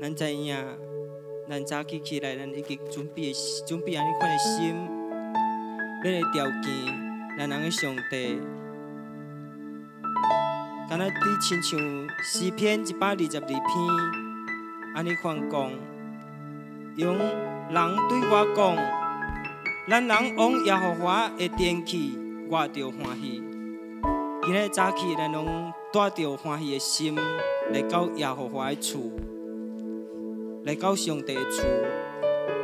咱知影，咱早起来，咱已经准备安尼款的心，要来条件咱人的上帝。敢若你亲像诗篇122篇安尼款讲，用人对我讲，咱人往耶和华的殿去，我就欢喜。今日早起，咱拢带着欢喜的心来到耶和华的厝，来到上帝的厝。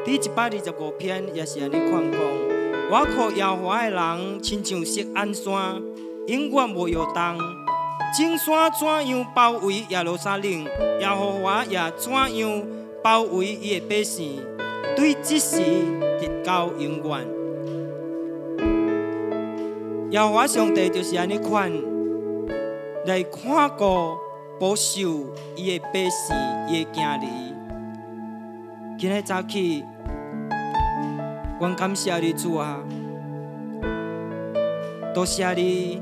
第125篇也是安尼款讲：我靠耶和华的人，亲像锡安山，永远无摇动。众山怎样包围耶路撒冷，耶和华也怎样包围伊的百姓，对这事直到永远。耶和华上帝就是安尼款来看顾、保守伊的百姓、伊的囝儿。今日早起，阮感谢你主啊，多谢你，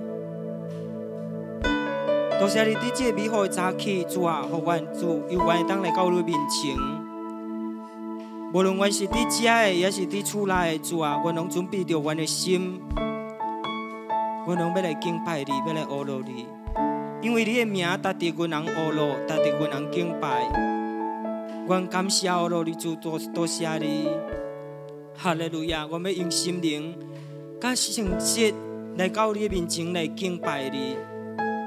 多谢你伫这美好的早起，主啊，互阮主有愿当来到你面前。无论阮是伫遮的，也是伫厝内的，主啊，阮拢准备着阮的心。阮拢要来敬拜你，要来学乐你，因为你的名值得阮人学乐，值得阮人敬拜。阮感谢学乐你主，多谢你，哈利路亚！阮要用心灵、甲诚实来到你的面前来敬拜你，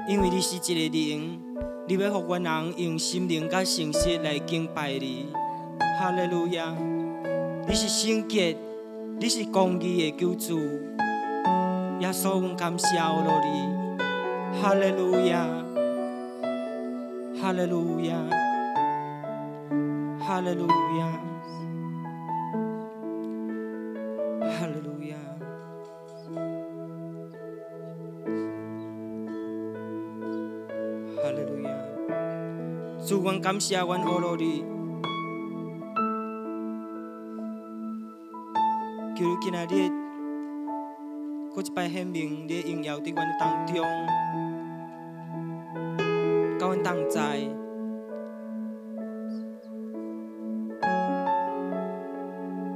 因为你是一个灵，你要互阮人用心灵甲诚实来敬拜你，哈利路亚！你是圣洁，你是公义的救主。耶稣，阮感谢我罗你，哈利路亚，哈利路亚，哈利路亚，哈利路亚，哈利路亚。主，阮感谢阮我罗你，求你今仔日。搁一摆显明你的荣耀伫阮的当中，甲阮同在，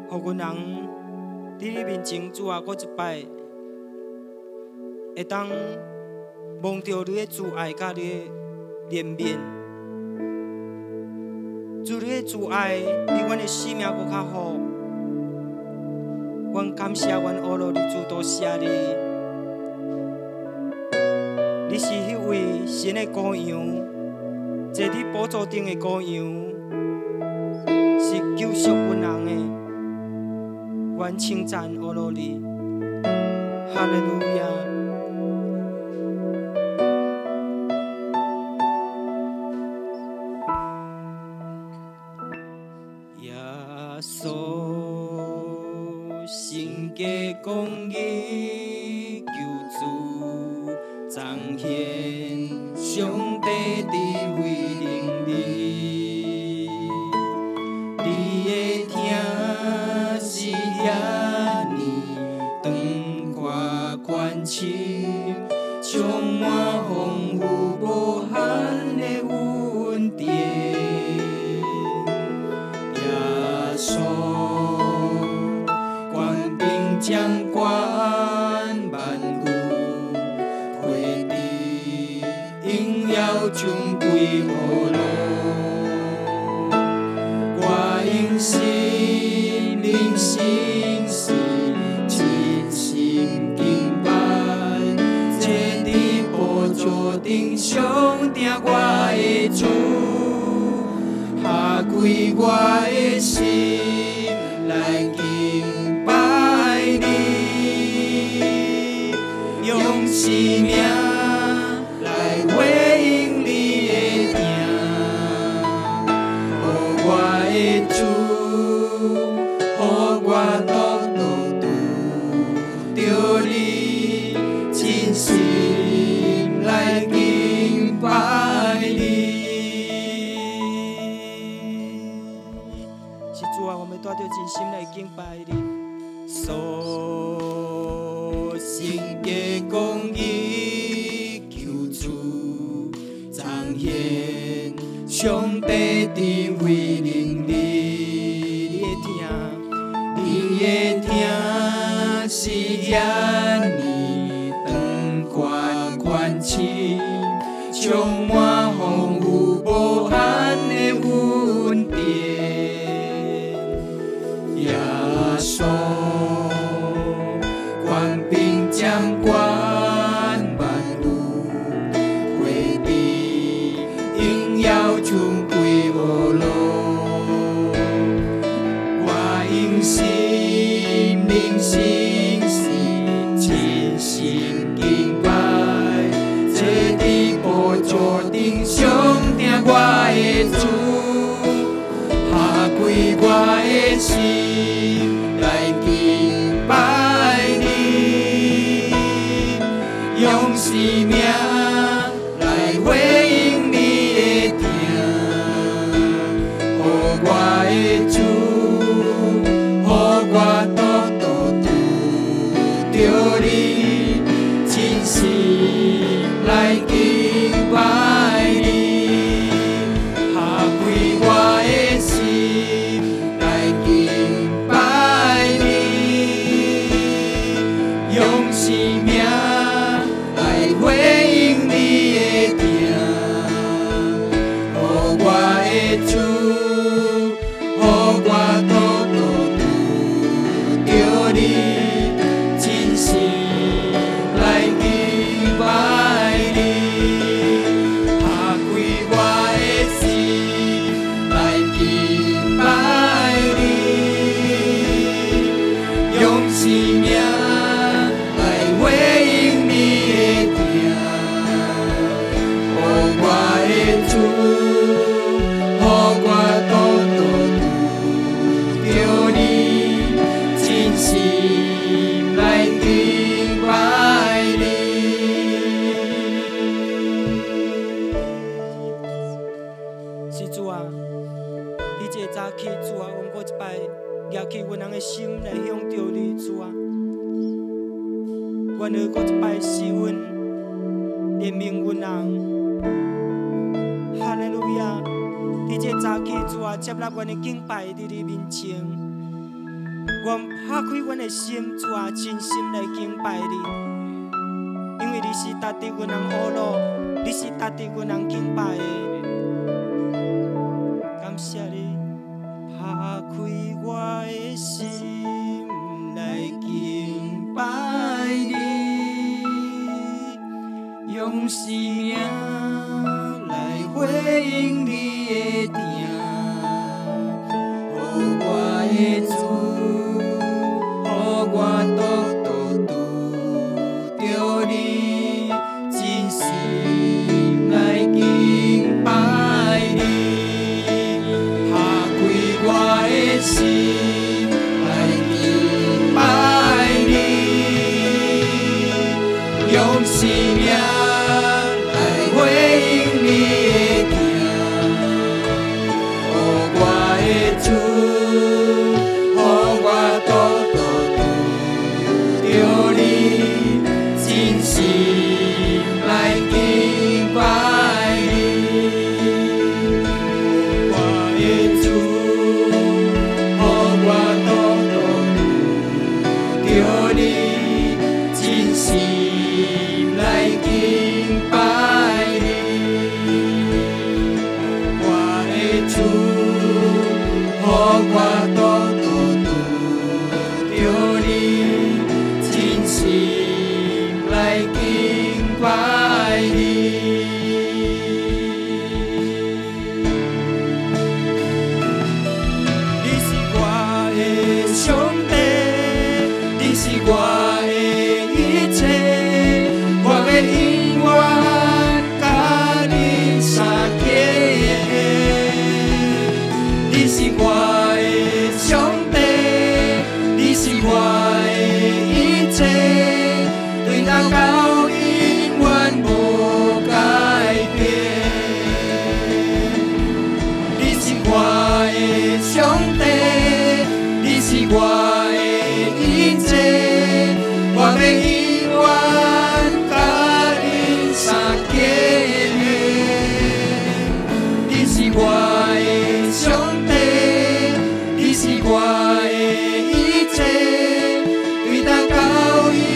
互阮人伫你面前，主啊，搁一摆会当望着你的慈爱甲你的怜悯，主你的慈爱比阮的生命搁较好。阮感谢阮阿罗你主，多谢你，你是迄位神的羔羊，坐伫宝座顶的羔羊，是救赎阮人的。阮称赞阿罗你，哈利路亚。耶稣。圣洁公义救主，彰显上帝的威力。你的疼是遐尼长阔宽深，充满丰富无限的恩典。耶稣。掌管万有，配地应要准备好路。我用心灵心事，真心敬拜，坐伫宝座顶上定我的主，下跪我的心来敬拜。用生命来回应你的名，予我的主，予我独着你，真心来敬拜你。是主啊，我们带着真心来敬拜你。圣洁公义救主，彰显上帝的威听你长关关心，充满丰富无限的恩典。耶稣，权柄掌管万有，回避应要全归我路。我用心灵心是真心敬拜，坐伫宝座顶上听我的主，下跪我的心来敬拜你，用生命来回应你的定，予我的主，予我多多拄着你，真心来敬拜你，下跪我的心来敬拜你，用生命来回应你的定，予我的主，予我多多拄着你，真心来敬拜你，下跪我的心来敬拜你，用生命来回应你的定，予我的主，予我多多拄着你，真心来敬拜你。是主啊，你这早起主啊，阮搁一摆举起阮人的心来向着你主啊，愿你搁一摆施阮怜悯阮人。哈利路亚！你这早起主啊，接纳阮的敬拜伫你面前，愿打开阮的心主啊，真心来敬拜你，因为你是值得阮人学路，你是值得阮人敬拜的。感谢你，打开我的心来敬拜你，用生命来回应你的定，予我的主，予我多多拄着你，真心来敬拜你，下跪我的心来敬拜你，用生命来回应你的定，予我的主，予我多多拄着你，真心来敬拜你，予我的主，予我多多拄着你，真心来敬拜你，我的主，予我多多拄着你，真心来敬拜你。你是我的上帝，你是我的一切，我要永远甲你相结。你是我的上帝，你是我的一切，对咱到永远无改变。你是我的上帝，你是我的一切，我要永远甲你相结。你是我的上帝，你是我的一切，对咱到永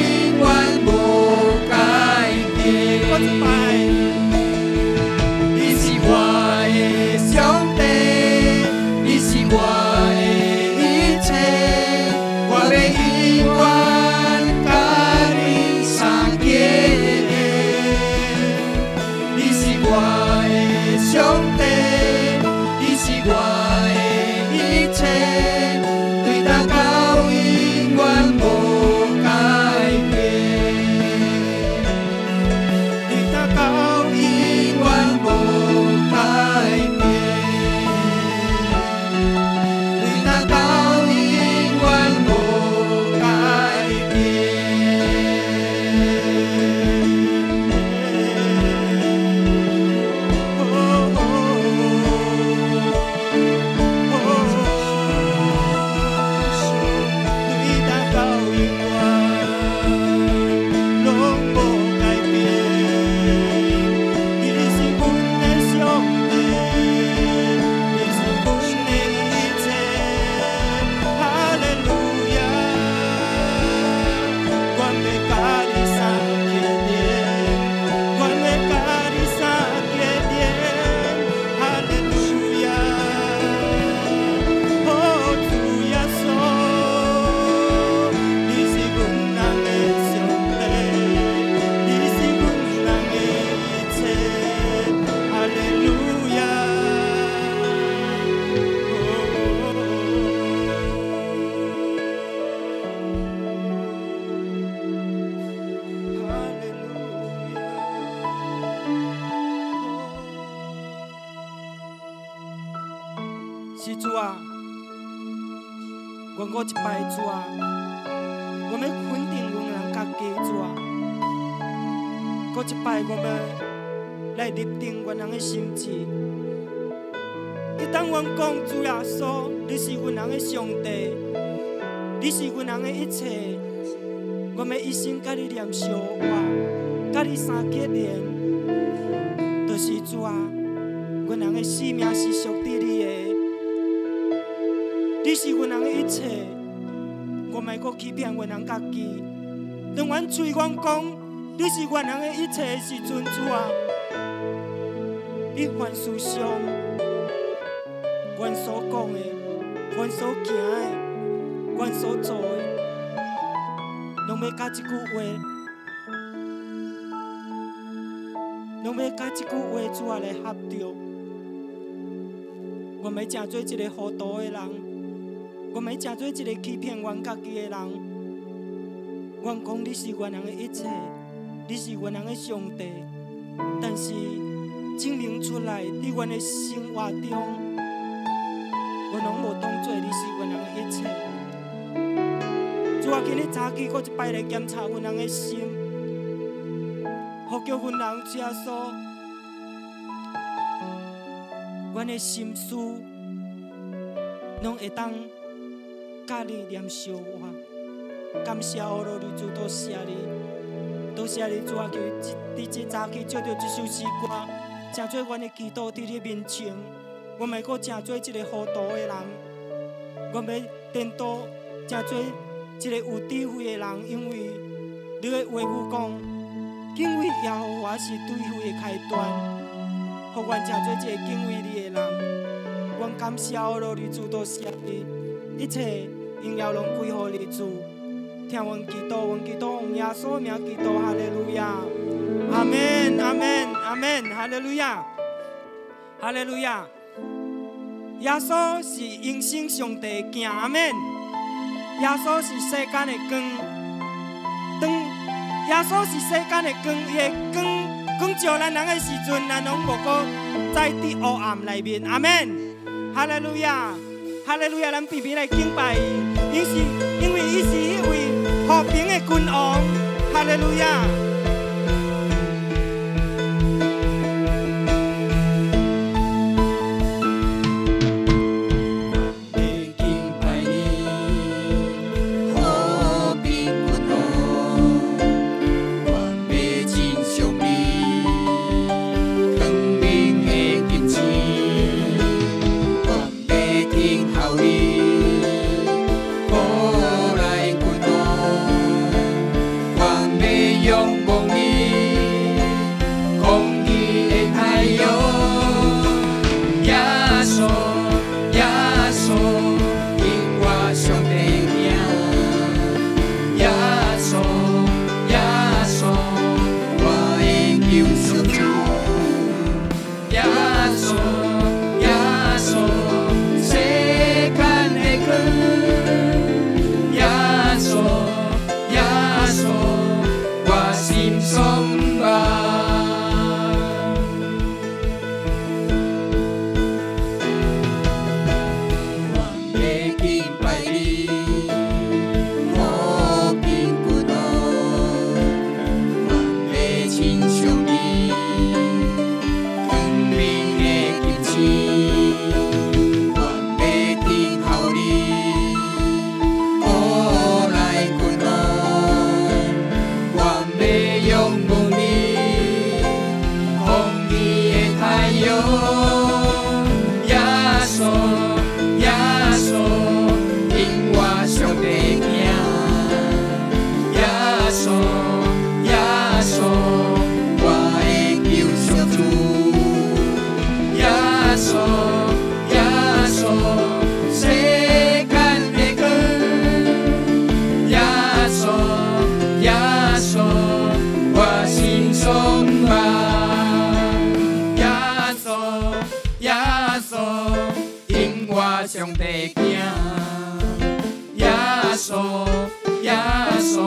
是主啊，阮搁一摆主啊，我们肯定阮人家己主啊，搁一摆我们来立定阮人的心志。你当阮讲主耶稣，你是阮人的上帝，你是阮人的一切，我们一心甲你念相话，甲你三结连，就是主啊，阮人的生命是属于你的，你是阮人的一切，我们搁欺骗阮人家己。当阮嘴阮讲，你是阮人的一切的时阵，主啊，你凡事上。阮所讲的，阮所行的，阮所做的，拢要甲这句话，拢要甲这句话主啊来合着。我们真做一个糊涂的人，我们真做一个欺骗阮家己的人。阮讲你是阮人的一切，你是阮人的上帝，但是证明出来伫阮的生活中。阮拢无当作你是阮人的一切。主啊，今日早起，搁一摆来检查阮人的心，好叫阮人耶稣，阮的心思，拢会当甲你念相话。感谢欧罗女主，多谢你，多谢你主啊！求你这早起借着这首诗歌，成做阮的祈祷伫你面前。我们搁真做一个糊涂的人，我们颠倒真做一个有智慧的人，因为你的话语讲，敬畏耶和华是对慧的开端，互阮真做一个敬畏你的人。阮感谢我罗你主，多谢你，一切荣耀拢归乎你主。听阮祈祷，阮祈祷用耶稣名祈祷，哈利路亚，阿门，阿门，阿门，哈利路亚，哈利路亚。耶稣是永生上帝的镜，阿门。耶稣是世间的光，耶稣是世间的光，伊的光照咱人的时阵，咱拢无搁在伫黑暗内面，阿门。哈利路亚，哈利路亚，咱偏偏来敬拜伊，因为伊是迄位和平的君王，哈利路亚。上帝行，耶稣，耶稣，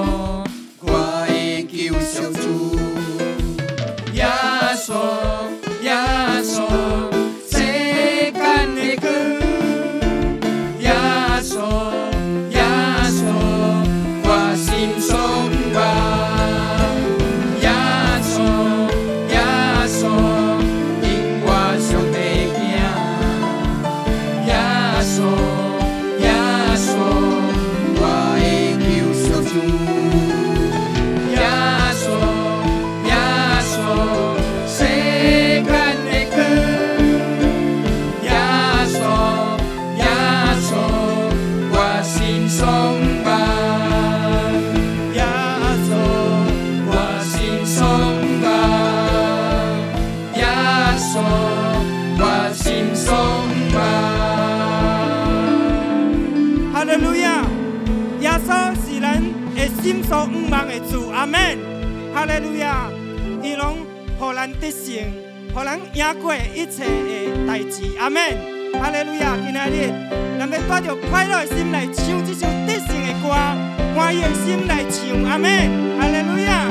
我的救赎主，耶稣，耶稣，世间的光。所不忘的主，阿们。哈利路亚！伊拢互咱得胜，互咱赢过一切的代志，阿们。哈利路亚！今仔日，咱要带着快乐的心来唱这首得胜的歌，欢喜的心来唱，阿们。哈利路亚！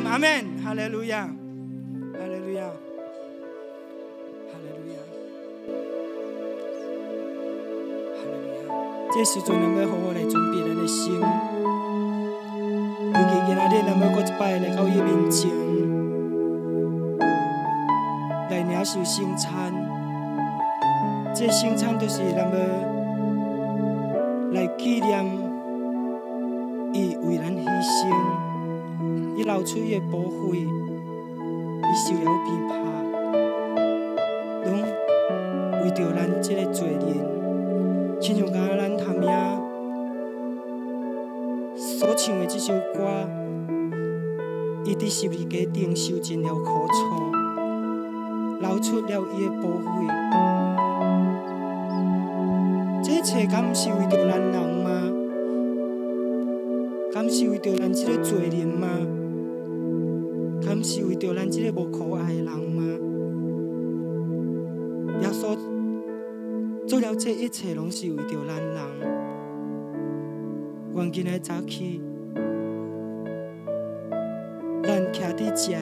阿们，哈利路亚，哈利路亚，哈利路亚，哈利路亚。这时阵，咱要好好来准备咱的心，尤其今仔日，咱要搁一摆来到伊面前，来领受圣餐。这圣餐就是咱要来纪念伊为咱牺牲。伊流出伊的宝血，伊受了鞭拍，拢为着咱这个罪人，亲像刚刚咱他名所唱的这首歌，伊伫十字架顶受尽了苦楚，流出了伊的宝血。这一切敢毋是为着咱人吗？敢是为着咱这个罪人吗？敢是为着咱这个无可爱的人吗？所做了这一切，拢是为着咱人。愿今日早起，咱徛伫遮的，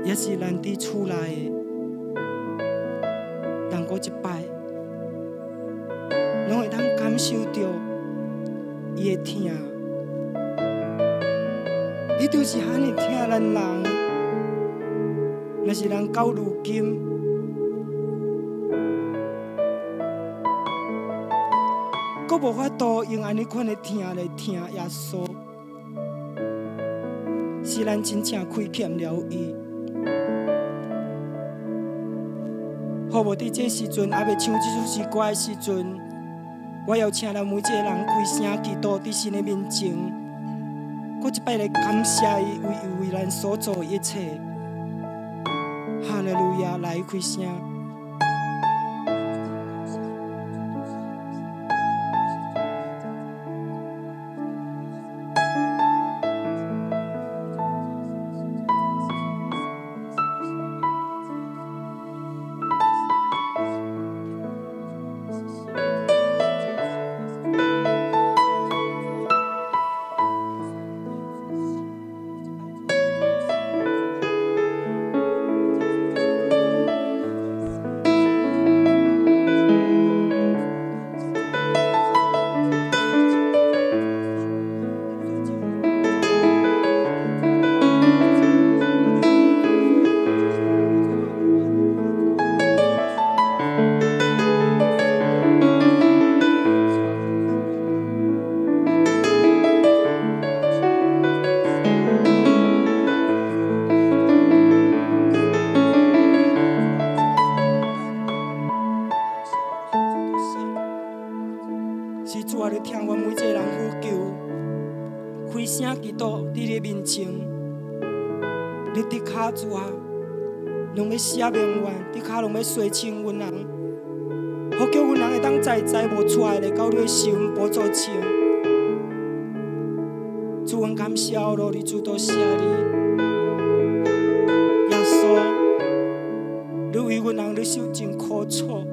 也是咱伫厝内的，人过一摆，拢会当感受到伊的疼。伊就是遐尼疼咱人。若是人到如今，阁无法度用安尼款的疼来疼耶稣，是咱真正亏欠了伊。好无伫这时阵，还未唱这首诗歌的时阵，我邀请咱每一个人开声祈祷伫神的面前，搁一摆来感谢伊为咱所做的一切。哈利路亚！来开声。主啊，拢要写名愿，伫骹拢要洗清阮人，好叫阮人会当在无出来的到你的心宝座前。主，阮感谢咯，你主多谢你，耶稣，你为阮人你受尽苦楚，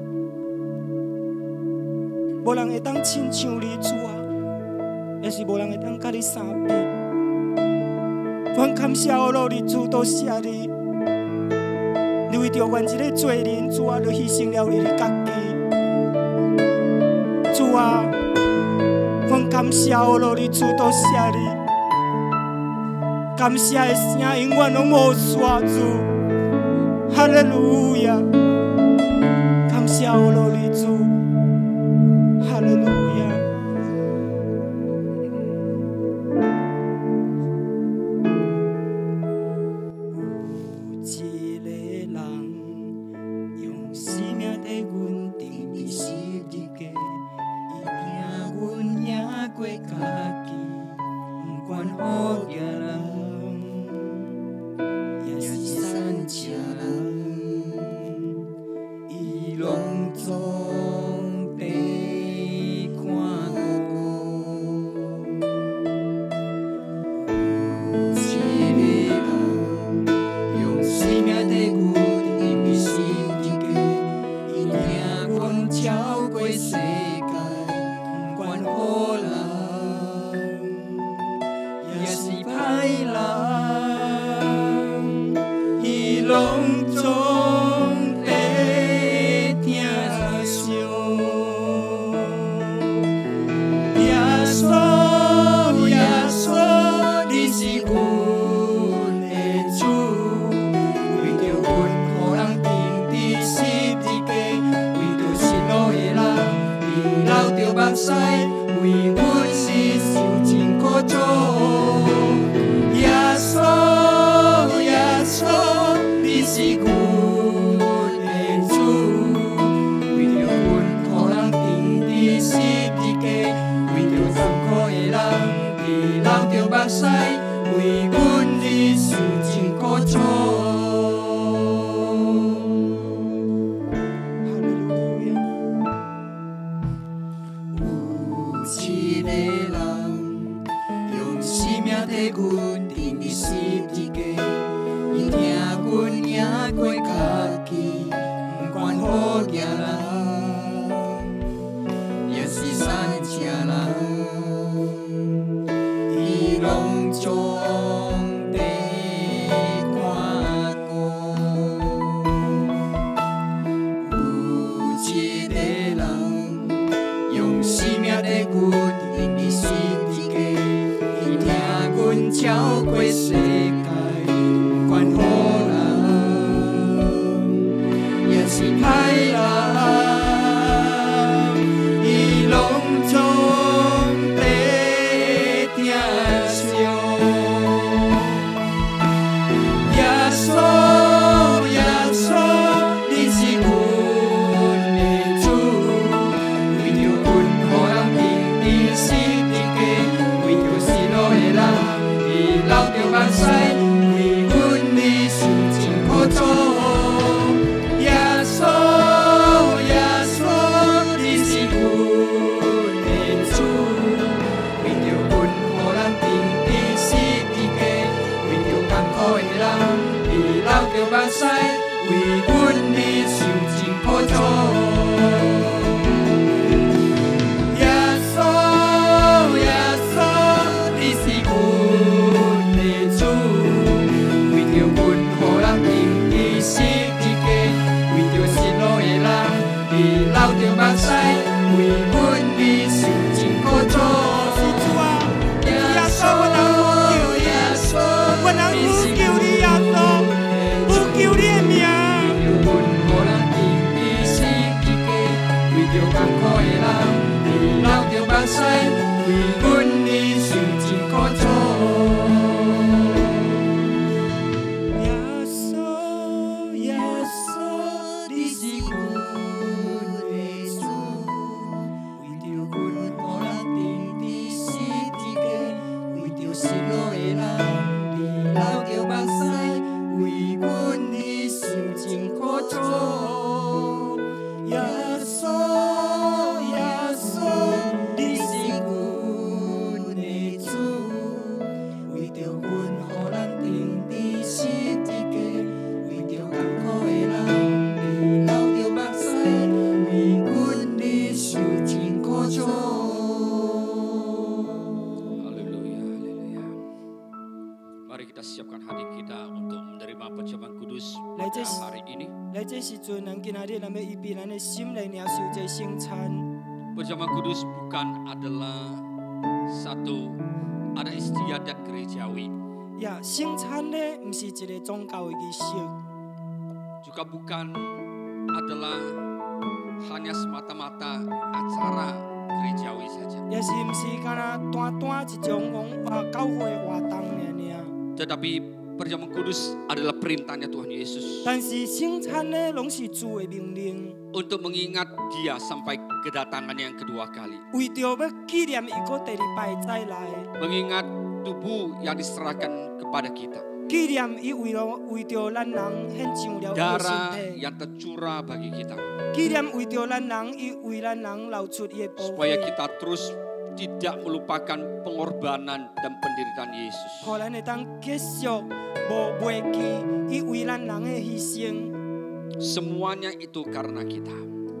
无人会当亲像你主啊，也是无人会当甲你相比。阮感谢咯，你主多谢你，你为着阮一个罪人，主啊，就牺牲了你的家己。主啊，阮感谢咯，你主多谢你，感谢的声永远拢无煞主，哈利路亚，感谢咯，你主，哈利路亚。上帝看我，有一个人用生命在阮的心之间，伊听阮超过世界，管好人也是歹人。Perjamuan kudus bukan adalah ada istiadat gerejawi. Ya, 圣餐呢，不是一个宗教的仪式。Juga bukan adalah hanya semata-mata acara gerejawi saja. 也是不是干那单一种教会活动尔。Tetapi perjamuan kudus adalah perintahnya Tuhan Yesus. 但是圣餐呢，拢是主的命令。Untuk mengingat Dia sampai kedatangannya yang kedua kali. 为着要纪念伊个第二摆再来。Mengingat tubuh yang diserahkan kepada kita. 纪念伊为着咱人献上了darah yang tercurah bagi kita. 纪念为着咱人，伊为咱人流出伊的宝血。Supaya kita terus tidak melupakan pengorbanan dan penderitaan Yesus. 互咱会当继续无忘记伊为咱人的牺牲。Semuanya itu karena kita.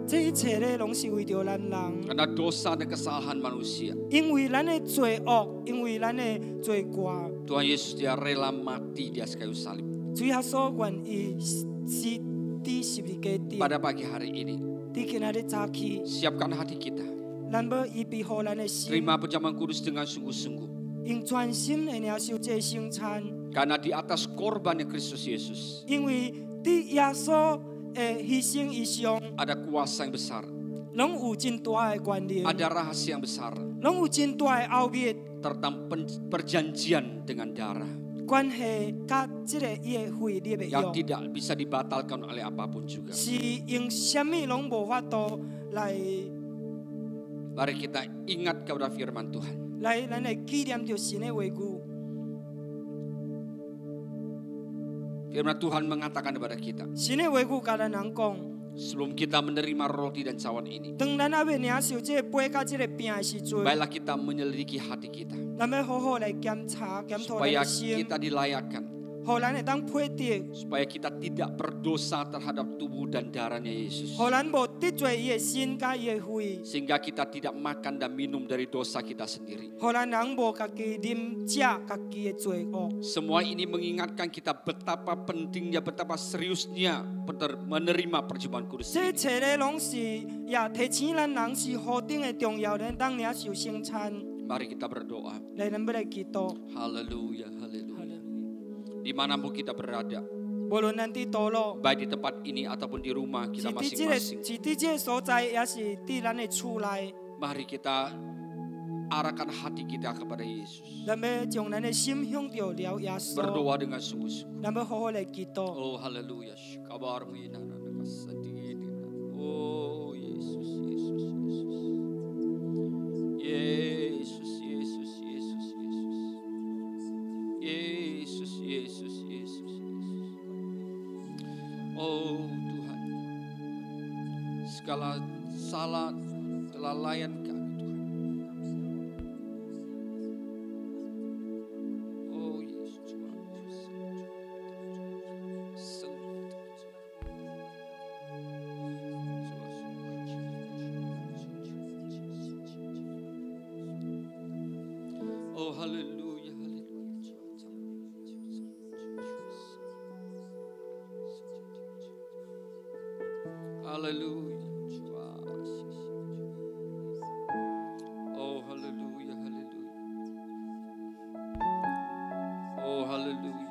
这一切呢，拢是为着咱人。Karena dosa dan kesalahan manusia. 因为咱的罪恶，因为咱的罪过。Tuhan Yesus Dia rela mati di atas kayu salib. 主耶稣愿意死伫十字架顶。 Pada pagi hari ini. 伫今仔日早起。 Siapkan hati kita. 咱要预备好咱的心。 Terima perjamuan kudus dengan sungguh-sungguh. 用全心来领受这圣餐。 Karena di atas korbannya Kristus Yesus. 因为伫耶稣的牺牲以上。 Ada kuasa yang besar. 拢有真大的权力。 Ada rahasia yang besar. 拢有真大的奥秘。 Tentang perjanjian dengan darah. 关系甲这个伊的血力的 Yang tidak bisa dibatalkan oleh apapun juga. 是用什么拢无法度来。 Mari kita ingat kepada firman Tuhan. 来，咱来纪念着神的话语。 Firman Tuhan mengatakan kepada kita. 神的话语甲咱人讲。 Sebelum kita menerima roti dan cawan ini. 当咱要领受这杯甲这个饼的时阵。 Baiklah kita menyelidiki hati kita. 咱要好好来检查，检讨咱的心。 Supaya kita dilayakkan. 互咱会当配得， supaya kita tidak berdosa terhadap tubuh dan darahnya Yesus. 互咱无得罪伊的身甲伊的血， Sehingga kita tidak makan dan minum dari dosa kita sendiri. 互咱人无家己啉食家己的罪恶。 Semua ini mengingatkan kita betapa pentingnya, betapa seriusnya menerima perjumpaan kudus 这 ini. 一切咧拢是也提醒咱人是何等的重要，咱当领受圣餐。 Mari kita berdoa. 来，咱要来祈祷。 Haleluya, haleluya. Dimanapun kita berada, 无论咱伫倒落， baik di tempat ini ataupun di rumah 是 kita 伫这个 masing-masing. 是伫这个所在，也是伫咱的厝内， Mari kita arahkan hati kita kepada Yesus. 咱要将咱的心向着了耶稣， Berdoa dengan sungguh-sungguh. 咱要好好来祈祷。 Oh haleluya. Kabarmu inana nakasadina. Oh Yesus, Yesus, Yesus. Yesus, Yesus, Yesus, Yesus. Yesus, Yesus, Yesus, Yesus. Oh Tuhan, segala salah kelalaian kami Tuhan. Oh Yesus, Tuhan. Oh haleluya, haleluya. Haleluya. Oh haleluya, haleluya. Oh haleluya.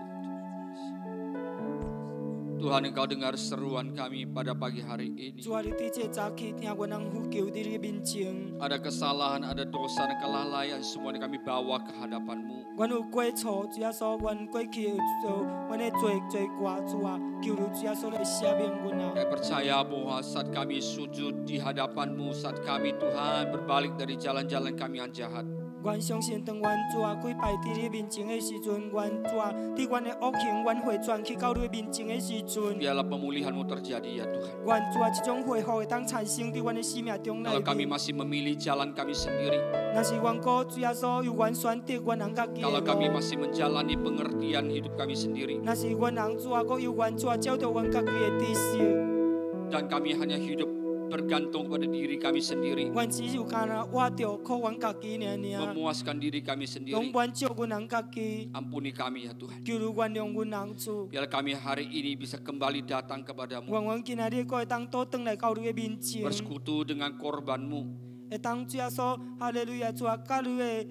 Tuhan, Engkau dengar seruan kami pada pagi hari ini. 主啊，你伫这早起听阮人呼求伫你面前， Ada kesalahan, ada dosa dan kelalaian, semuanya kami bawa ke hadapan-Mu. 阮有过错，主耶稣，阮过去阮的罪过，主啊，求你主耶稣来赦免阮啊！ Kami percaya bahwa saat kami sujud di hadapan-Mu, saat kami Tuhan berbalik dari jalan-jalan kami yang jahat, 阮相信，当阮主啊跪拜伫你面前的时阵，阮主啊伫阮的恶行，阮回转去到你面前的时阵， biarlah pemulihan-Mu terjadi ya Tuhan. 阮主啊，这种恢复会当产生伫阮的生命中 Kalau 内 kami 面。 masih memilih jalan kami sendiri, 若是阮个主耶稣有阮选择阮人家己的 kalau kami 路， masih menjalani pengertian hidup kami sendiri, 若是阮人主啊，个有阮主啊照着阮家己的知识， dan kami hanya hidup bergantung pada diri kami sendiri, 阮只有干那活着靠阮家己尔， memuaskan diri kami 拢 sendiri. 满足阮人家己， Ampuni kami ya Tuhan. 求你原谅阮人主。 Biarlah kami hari ini bisa kembali datang kepadamu, 愿阮今仔日个会当倒转来到你的面前， bersekutu dengan korban-Mu, 会当主耶稣，哈利路亚主啊，甲你的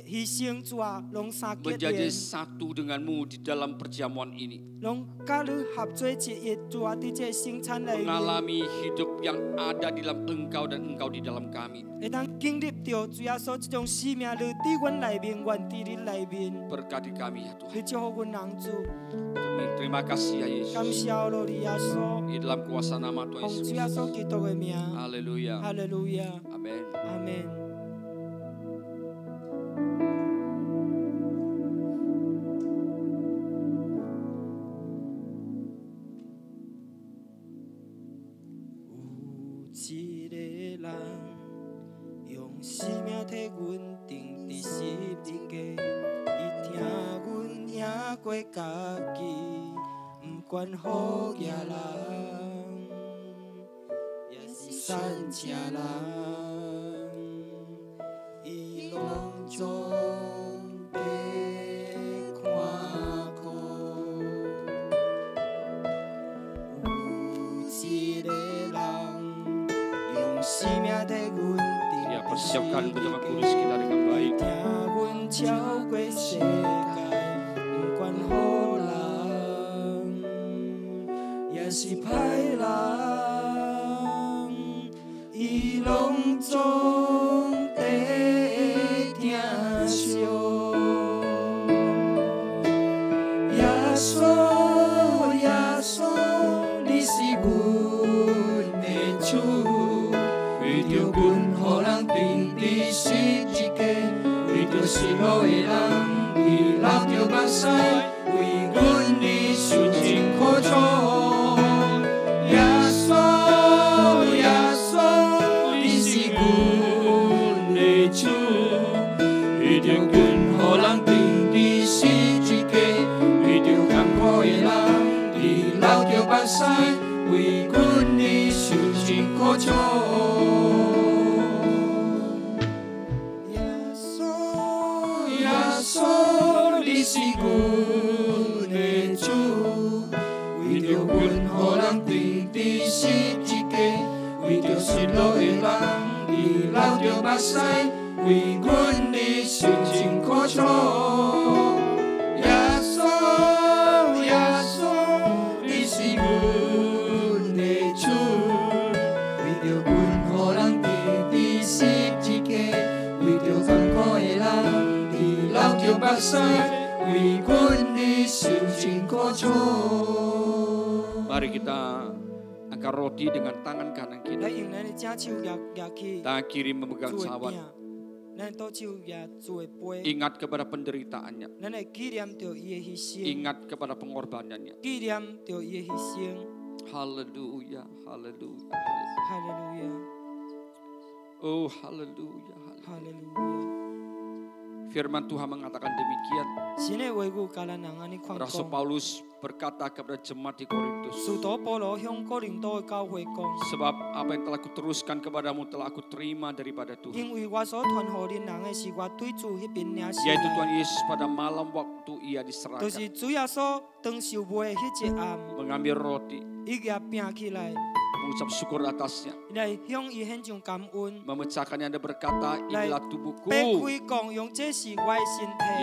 牺牲主啊，拢三结 menjadi 连， satu dengan-Mu di dalam perjamuan ini, 拢甲你合做一一主啊，伫这生产内面， mengalami hidup yang ada di dalam Engkau dan Engkau di dalam kami. 会当经历到主耶稣这种生命力伫阮内面，愿伫你内面， Berkati kami ya Tuhan. 你祝福阮人主， Terima kasih ya 感 Yesus. 谢罗你耶稣， Di dalam kuasa nama Tuhan 奉主 Yesus. 耶稣基督的名， Haleluya. 哈利路亚， Amin. 阿门。 有一个人用生命替阮定伫十字架，伊听阮赢过家己，毋管好野人，也是善正人，伊拢总地看顾。有一个人用生命替阮定 Ya, persiapkan bersama kudus kita dengan baik. 听阮超过世界，毋管好人，也是歹人，伊拢总会听惜。耶稣，耶稣，你是阮的主。 为着阮，予人钉伫十字架；为着失落的人，伊流着目屎，为阮你受尽苦楚。耶稣，耶稣，你是阮的主。为着阮，予人钉伫十字架；为是阮的主，为着阮互人定伫十字架，为着失落的人，你流着目屎，为阮你受尽苦楚。耶稣，耶稣，你是阮的主，为着阮互人定伫十字架，为着艰苦的人，你流着目屎，为阮你受尽苦楚。Mari kita angkat roti dengan tangan kanan kita. Tangan kiri memegang cawan. Ingat kepada penderitaannya. Ingat kepada pengorbanannya. Haleluya, haleluya, haleluya. Oh, haleluya, haleluya. Firman Tuhan mengatakan demikian. Rasul Paulus berkata kepada jemaat di Korintus, sebab apa yang telah kuteruskan kepadamu telah aku terima daripada Tuhan, yaitu Tuhan Yesus pada malam waktu ia diserahkan mengambil roti, mengucap syukur atasnya, memecahkannya dan berkata, inilah tubuhku yang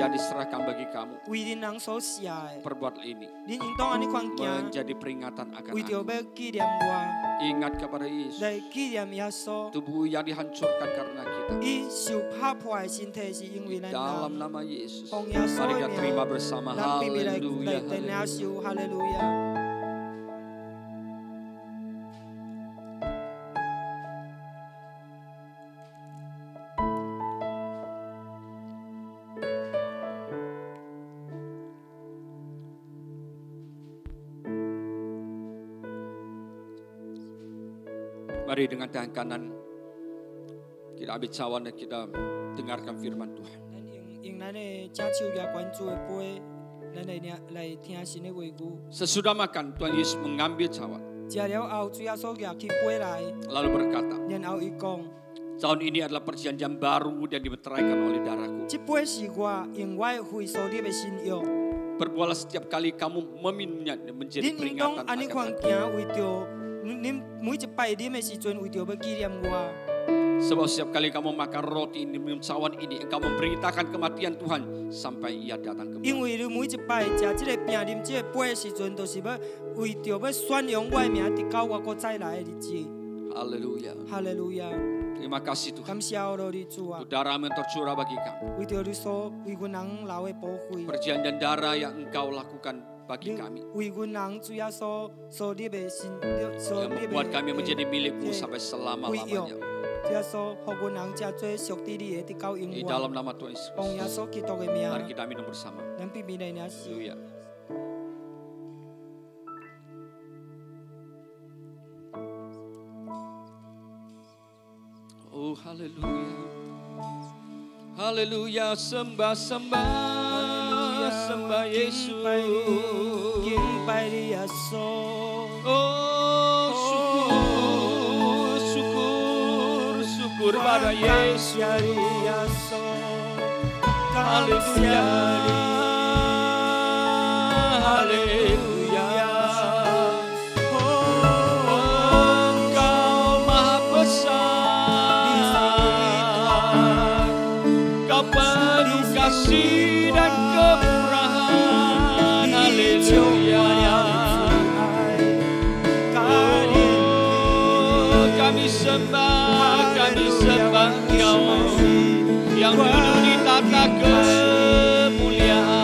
diserahkan bagi kamu. Perbuatlah ini menjadi peringatan akan aku. Ingat kepada Yesus, tubuh yang dihancurkan karena kita. Dalam nama Yesus, mari kita terima bersama. Haleluya, haleluya. Mari dengan tangan kanan kita ambil cawan dan kita dengarkan firman Tuhan. Sesudah makan, Tuhan Yesus mengambil cawan. Lalu berkata, cawan ini adalah perjanjian baru yang dimeteraikan oleh darahku. Berbuatlah setiap kali kamu meminumnya menjadi peringatan akan aku. Sebab setiap kali kamu makan roti ini, minum cawan ini, engkau memberitakan kematian Tuhan sampai ia datang kembali. Haleluya. Haleluya. Terima kasih Tuhan. Untuk darah-Mu yang tercurah bagi kami. Perjanjian darah yang Engkau lakukan bagi kami, yang membuat kami menjadi milik-Mu sampai selama-lamanya. Di dalam nama Tuhan Yesus, mari kita minum bersama. Haleluya. Oh, haleluya. Haleluya, sembah, sembah, sembah Yesus. Oh, syukur, syukur, syukur pada Yesus. Haleluya, haleluya. Engkau Maha Besar, Kau penuh kasih dan kemurahan. Haleluya. Kami sembah Engkau yang duduk di tata kemuliaan.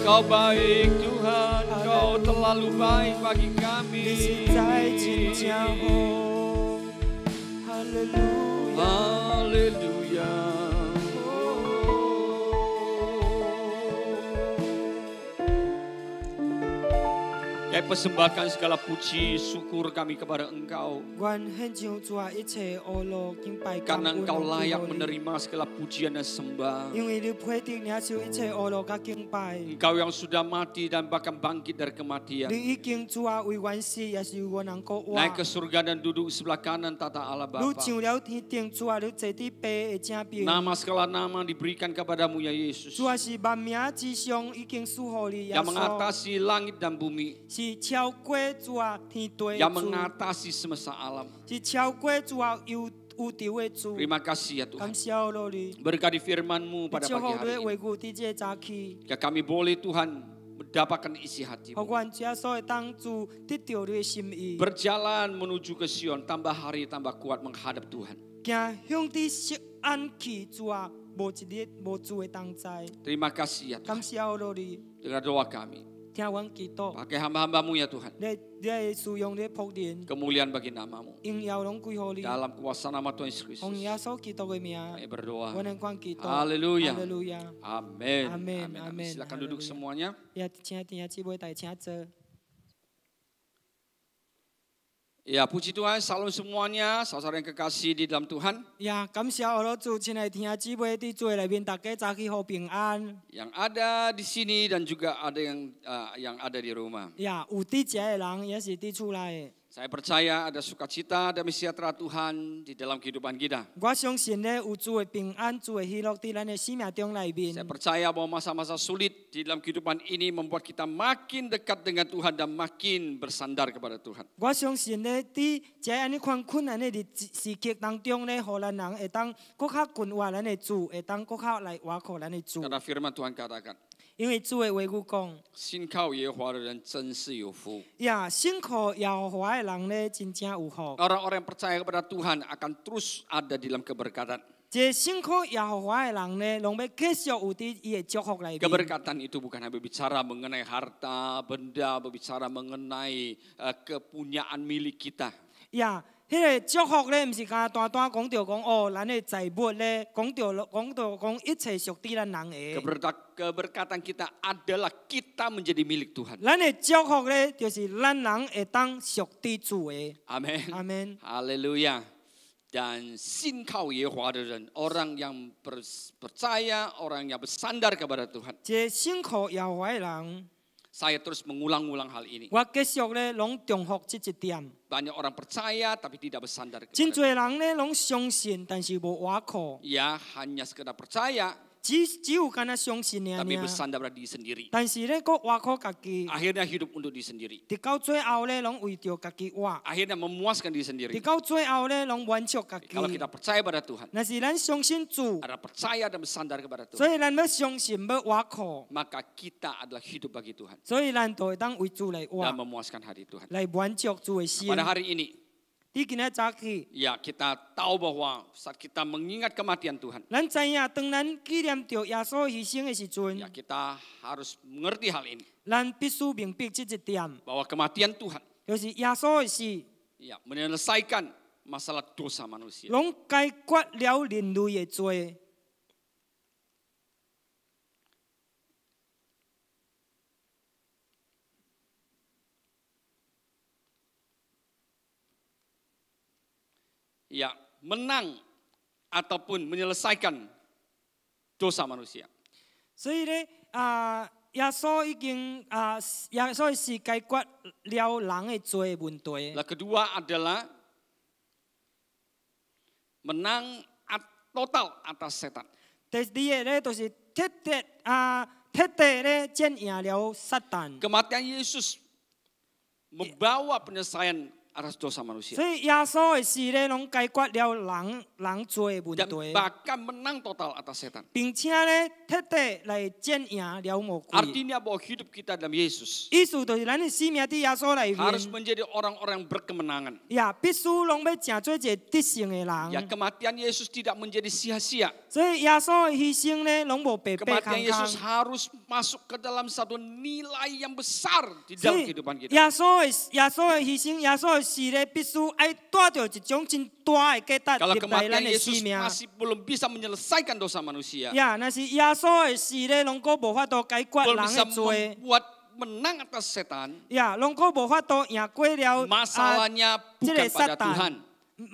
Kau baik, baik Tuhan, Kau terlalu baik bagi kami. Haleluya. Kami persembahkan segala puji syukur kami kepada Engkau. Karena Engkau layak menerima segala pujian dan sembah. Engkau yang sudah mati dan bahkan bangkit dari kematian. Naik ke surga dan duduk sebelah kanan tata Allah Bapa. Nama segala nama diberikan kepadamu ya Yesus. Yang mengatasi langit dan bumi. Yang mengatasi semesta alam. Terima kasih ya Tuhan. Berkati firman-Mu pada pagi hari ini. Ya kami boleh Tuhan mendapatkan isi hati. Berjalan menuju ke Sion, tambah hari tambah kuat menghadap Tuhan. Terima kasih ya Tuhan. Dengar doa kami. Pakai hamba-hamba-Mu ya Tuhan. Kemuliaan bagi nama-Mu. Dalam kuasa nama Tuhan Yesus Kristus. Kami berdoa. Haleluya. Amin. Amin. Silakan duduk semuanya. Ya, puji Tuhan, salam semuanya, saudara yang kekasih di dalam Tuhan. Ya, yang ada di sini dan juga ada yang ada di rumah. Ya, saya percaya ada sukacita dan sejahtera Tuhan di dalam kehidupan kita. Saya percaya bahwa masa-masa sulit di dalam kehidupan ini membuat kita makin dekat dengan Tuhan dan makin bersandar kepada Tuhan. Karena firman Tuhan katakan, 因为主的话语讲，信靠耶和华的人真是有福。信靠耶和华的人呢，真正有福。Orang-orang yang percaya kepada Tuhan akan terus ada di dalam keberkatan. 这信靠耶和华的人呢，拢要继续有伫伊的祝福里面。Keberkatan itu bukan hanya berbicara mengenai harta, benda, berbicara mengenai kepunyaan milik kita. 迄个祝福咧，毋是单单讲到讲哦，咱的财物咧，讲到讲一切属于咱人的。Keberkatan kita adalah kita menjadi milik Tuhan. 咱的祝福咧，就是咱人会当属于主的。Amin. Amin. Haleluya. Dan 信靠耶和华的人, orang yang percaya, orang yang bersandar kepada Tuhan. 这信靠耶和华的人。Saya terus mengulang-ulang hal ini. Banyak orang percaya tapi tidak bersandar kepada Tuhan. Ya, hanya sekedar percaya. Tapi bersandar pada diri sendiri. Akhirnya hidup untuk diri sendiri. Akhirnya memuaskan diri sendiri. Kalau kita percaya pada Tuhan, ada percaya dan bersandar kepada Tuhan, maka kita adalah hidup bagi Tuhan dan memuaskan hati Tuhan. Pada hari ini, ya, kita tahu bahwa saat kita mengingat kematian Tuhan, ya, kita harus mengerti hal ini. Bahwa kematian Tuhan, ya, menyelesaikan masalah dosa manusia. Ya, menang ataupun menyelesaikan dosa manusia. Kedua adalah menang total atas setan. Kematian Yesus membawa penyelesaian atas dosa manusia. 所以耶稣的死咧，拢解决了人罪的问 Dan 题， bahkan menang total atas setan. 并且咧彻底来战赢了魔鬼。 Artinya bahwa hidup kita dalam Yesus 意思就是咱的生命伫耶稣内 harus 面， menjadi orang-orang yang berkemenangan. 呀，必须拢要成做一个得胜的 Ya, 人。 kematian Yesus tidak menjadi sia-sia. 所以耶稣的牺牲咧，拢无白白 Kematian 空 Yesus 空。 harus masuk ke dalam satu nilai yang besar di 所 dalam 以 kehidupan kita. 耶稣的牺牲，耶稣的死咧，必须爱带着一种真大的价值 Kalau 入来 kematian 咱的 Yesus 生命。 masih belum bisa menyelesaikan dosa manusia, 呀，那是耶稣的死咧，拢个无法度解决 belum 人 bisa 的罪。 membuat menang atas setan, 呀，拢个无法度赢过了 masalahnya 这 bukan 个撒 pada 旦 Tuhan.。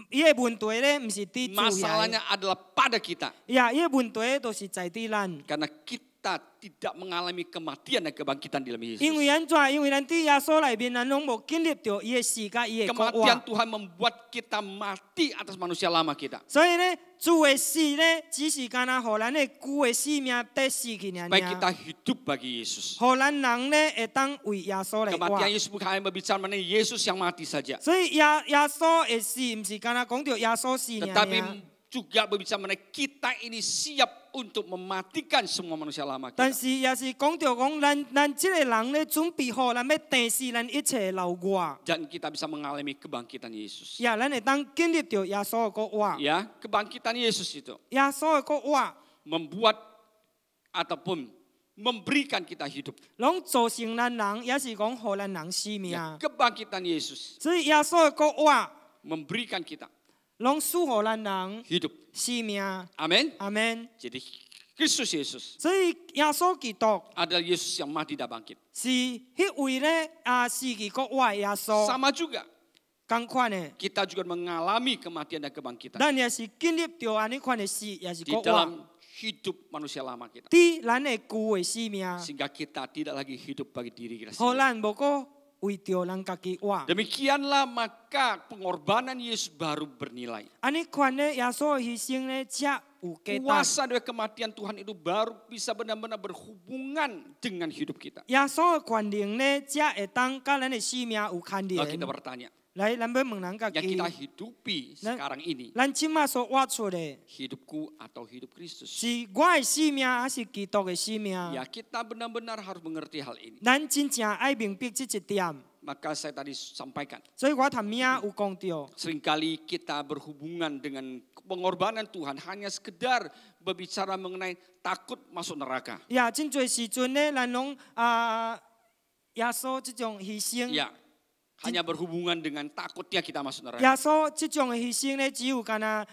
伊的问题咧，唔是伫主耶。 Masalahnya adalah pada kita. 呀，伊的问题都是在伫咱。 Karena kita tidak mengalami kematian dan kebangkitan di dalam 因 Yesus. 为安怎？因为咱伫耶稣内面，咱拢无经历到伊的死甲伊的国 Kematian 活。 Tuhan membuat kita mati atas manusia lama kita. 所以咧，主的死咧，只是干那互咱的旧的生命得死去尔 Supaya 尔， kita hidup bagi Yesus. 互咱人咧会当为耶稣来 Kematian 活。 Yesus bukan hanya berbicara mengenai Yesus yang mati saja, 所以耶稣的死，唔是干那讲到耶稣死尔 tetapi 尔。 juga berbicara mengenai kita ini siap untuk mematikan semua manusia lama 但 kita. 是也是讲到讲，咱这个人咧准备好，咱要定死咱一切的老我。 Dan kita bisa mengalami kebangkitan Yesus. 呀，咱会当经历到耶稣的国活。 Ya, kebangkitan Yesus itu 耶稣的国活， membuat ataupun memberikan kita hidup. 拢造成咱人，也是讲互咱人生命。 Ya, kebangkitan Yesus 所以耶稣的国活， memberikan kita 拢赐互咱人 hidup. 生命。 Amin. 阿门。 Jadi Kristus Yesus 所以耶稣基督 adalah Yesus yang mati dan bangkit. 是迄位咧死去国活的耶稣， Sama juga 同款的。 kita juga mengalami kematian dan kebangkitan 咱也是经历到安尼款的死，也是 di 国活。 dalam hidup manusia lama kita. 伫咱的旧的生命， Sehingga kita tidak lagi hidup bagi diri kita 互 sendiri. 咱无过为着咱家己活。 Demikianlah maka pengorbanan Yesus baru bernilai. 安尼款咧，耶稣的牺牲咧，才有价值。 Kuasa dari kematian Tuhan itu baru bisa benar-benar berhubungan dengan hidup kita. 耶稣的权能咧，才会当甲咱的生命有牵 Kalau kita 连。 bertanya, 来，咱要问咱家 yang 己， kita hidupi sekarang ini, 咱即马所活出的， hidupku atau hidup Kristus? 是我的生命，还是基督的生命？ Ya, kita benar-benar harus mengerti hal ini. 咱真正爱明白这一点。 Maka saya tadi sampaikan, 所以我头面有讲到， seringkali kita berhubungan dengan pengorbanan Tuhan hanya sekedar berbicara mengenai takut masuk neraka. 呀，真侪时阵咧，咱拢耶稣这种牺牲， Ya, hanya berhubungan dengan takutnya kita masuk neraka. 耶稣这种的牺牲咧，只有干那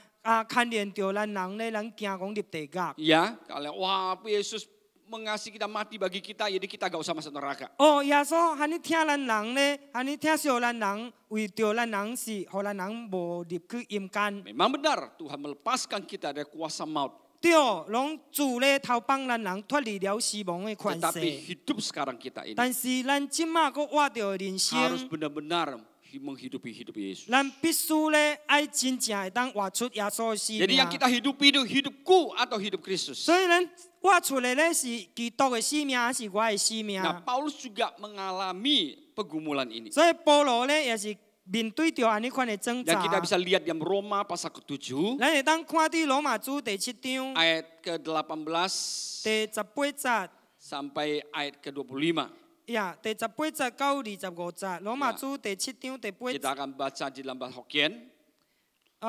牵连到咱人咧，咱惊讲入地狱。 Ya, kalau wah Yesus mengasihi kita mati bagi kita, jadi kita gak usah masuk neraka. 哦，耶稣喊你听咱人咧，喊你听小咱人，为着咱人是，互咱人无入去阴间。 Memang benar Tuhan melepaskan kita dari kuasa maut. 对，拢主咧偷帮咱人脱离了死亡的权 Tetapi 势。 hidup sekarang kita ini 但是咱即马个活着人 harus 生， benar-benar menghidupi hidup Yesus. 咱必须咧爱真正会当活出耶稣的生 Jadi yang 命。 kita hidupi itu hidupku atau hidup Kristus. 所以咱活出来咧是基督的生命，还是我的生命？ Nah, Paulus juga mengalami pergumulan ini. 所以保罗咧也是面对着安尼款的挣 Dan 扎。 kita bisa lihat di Roma pasal ke-7 咱会当看伫罗马书第7章 ayat ke-18第18节。 sampai ayat ke-25. 呀，第18节到25节，罗马书第7章第8 Kita akan baca di dalam bahasa Hokkien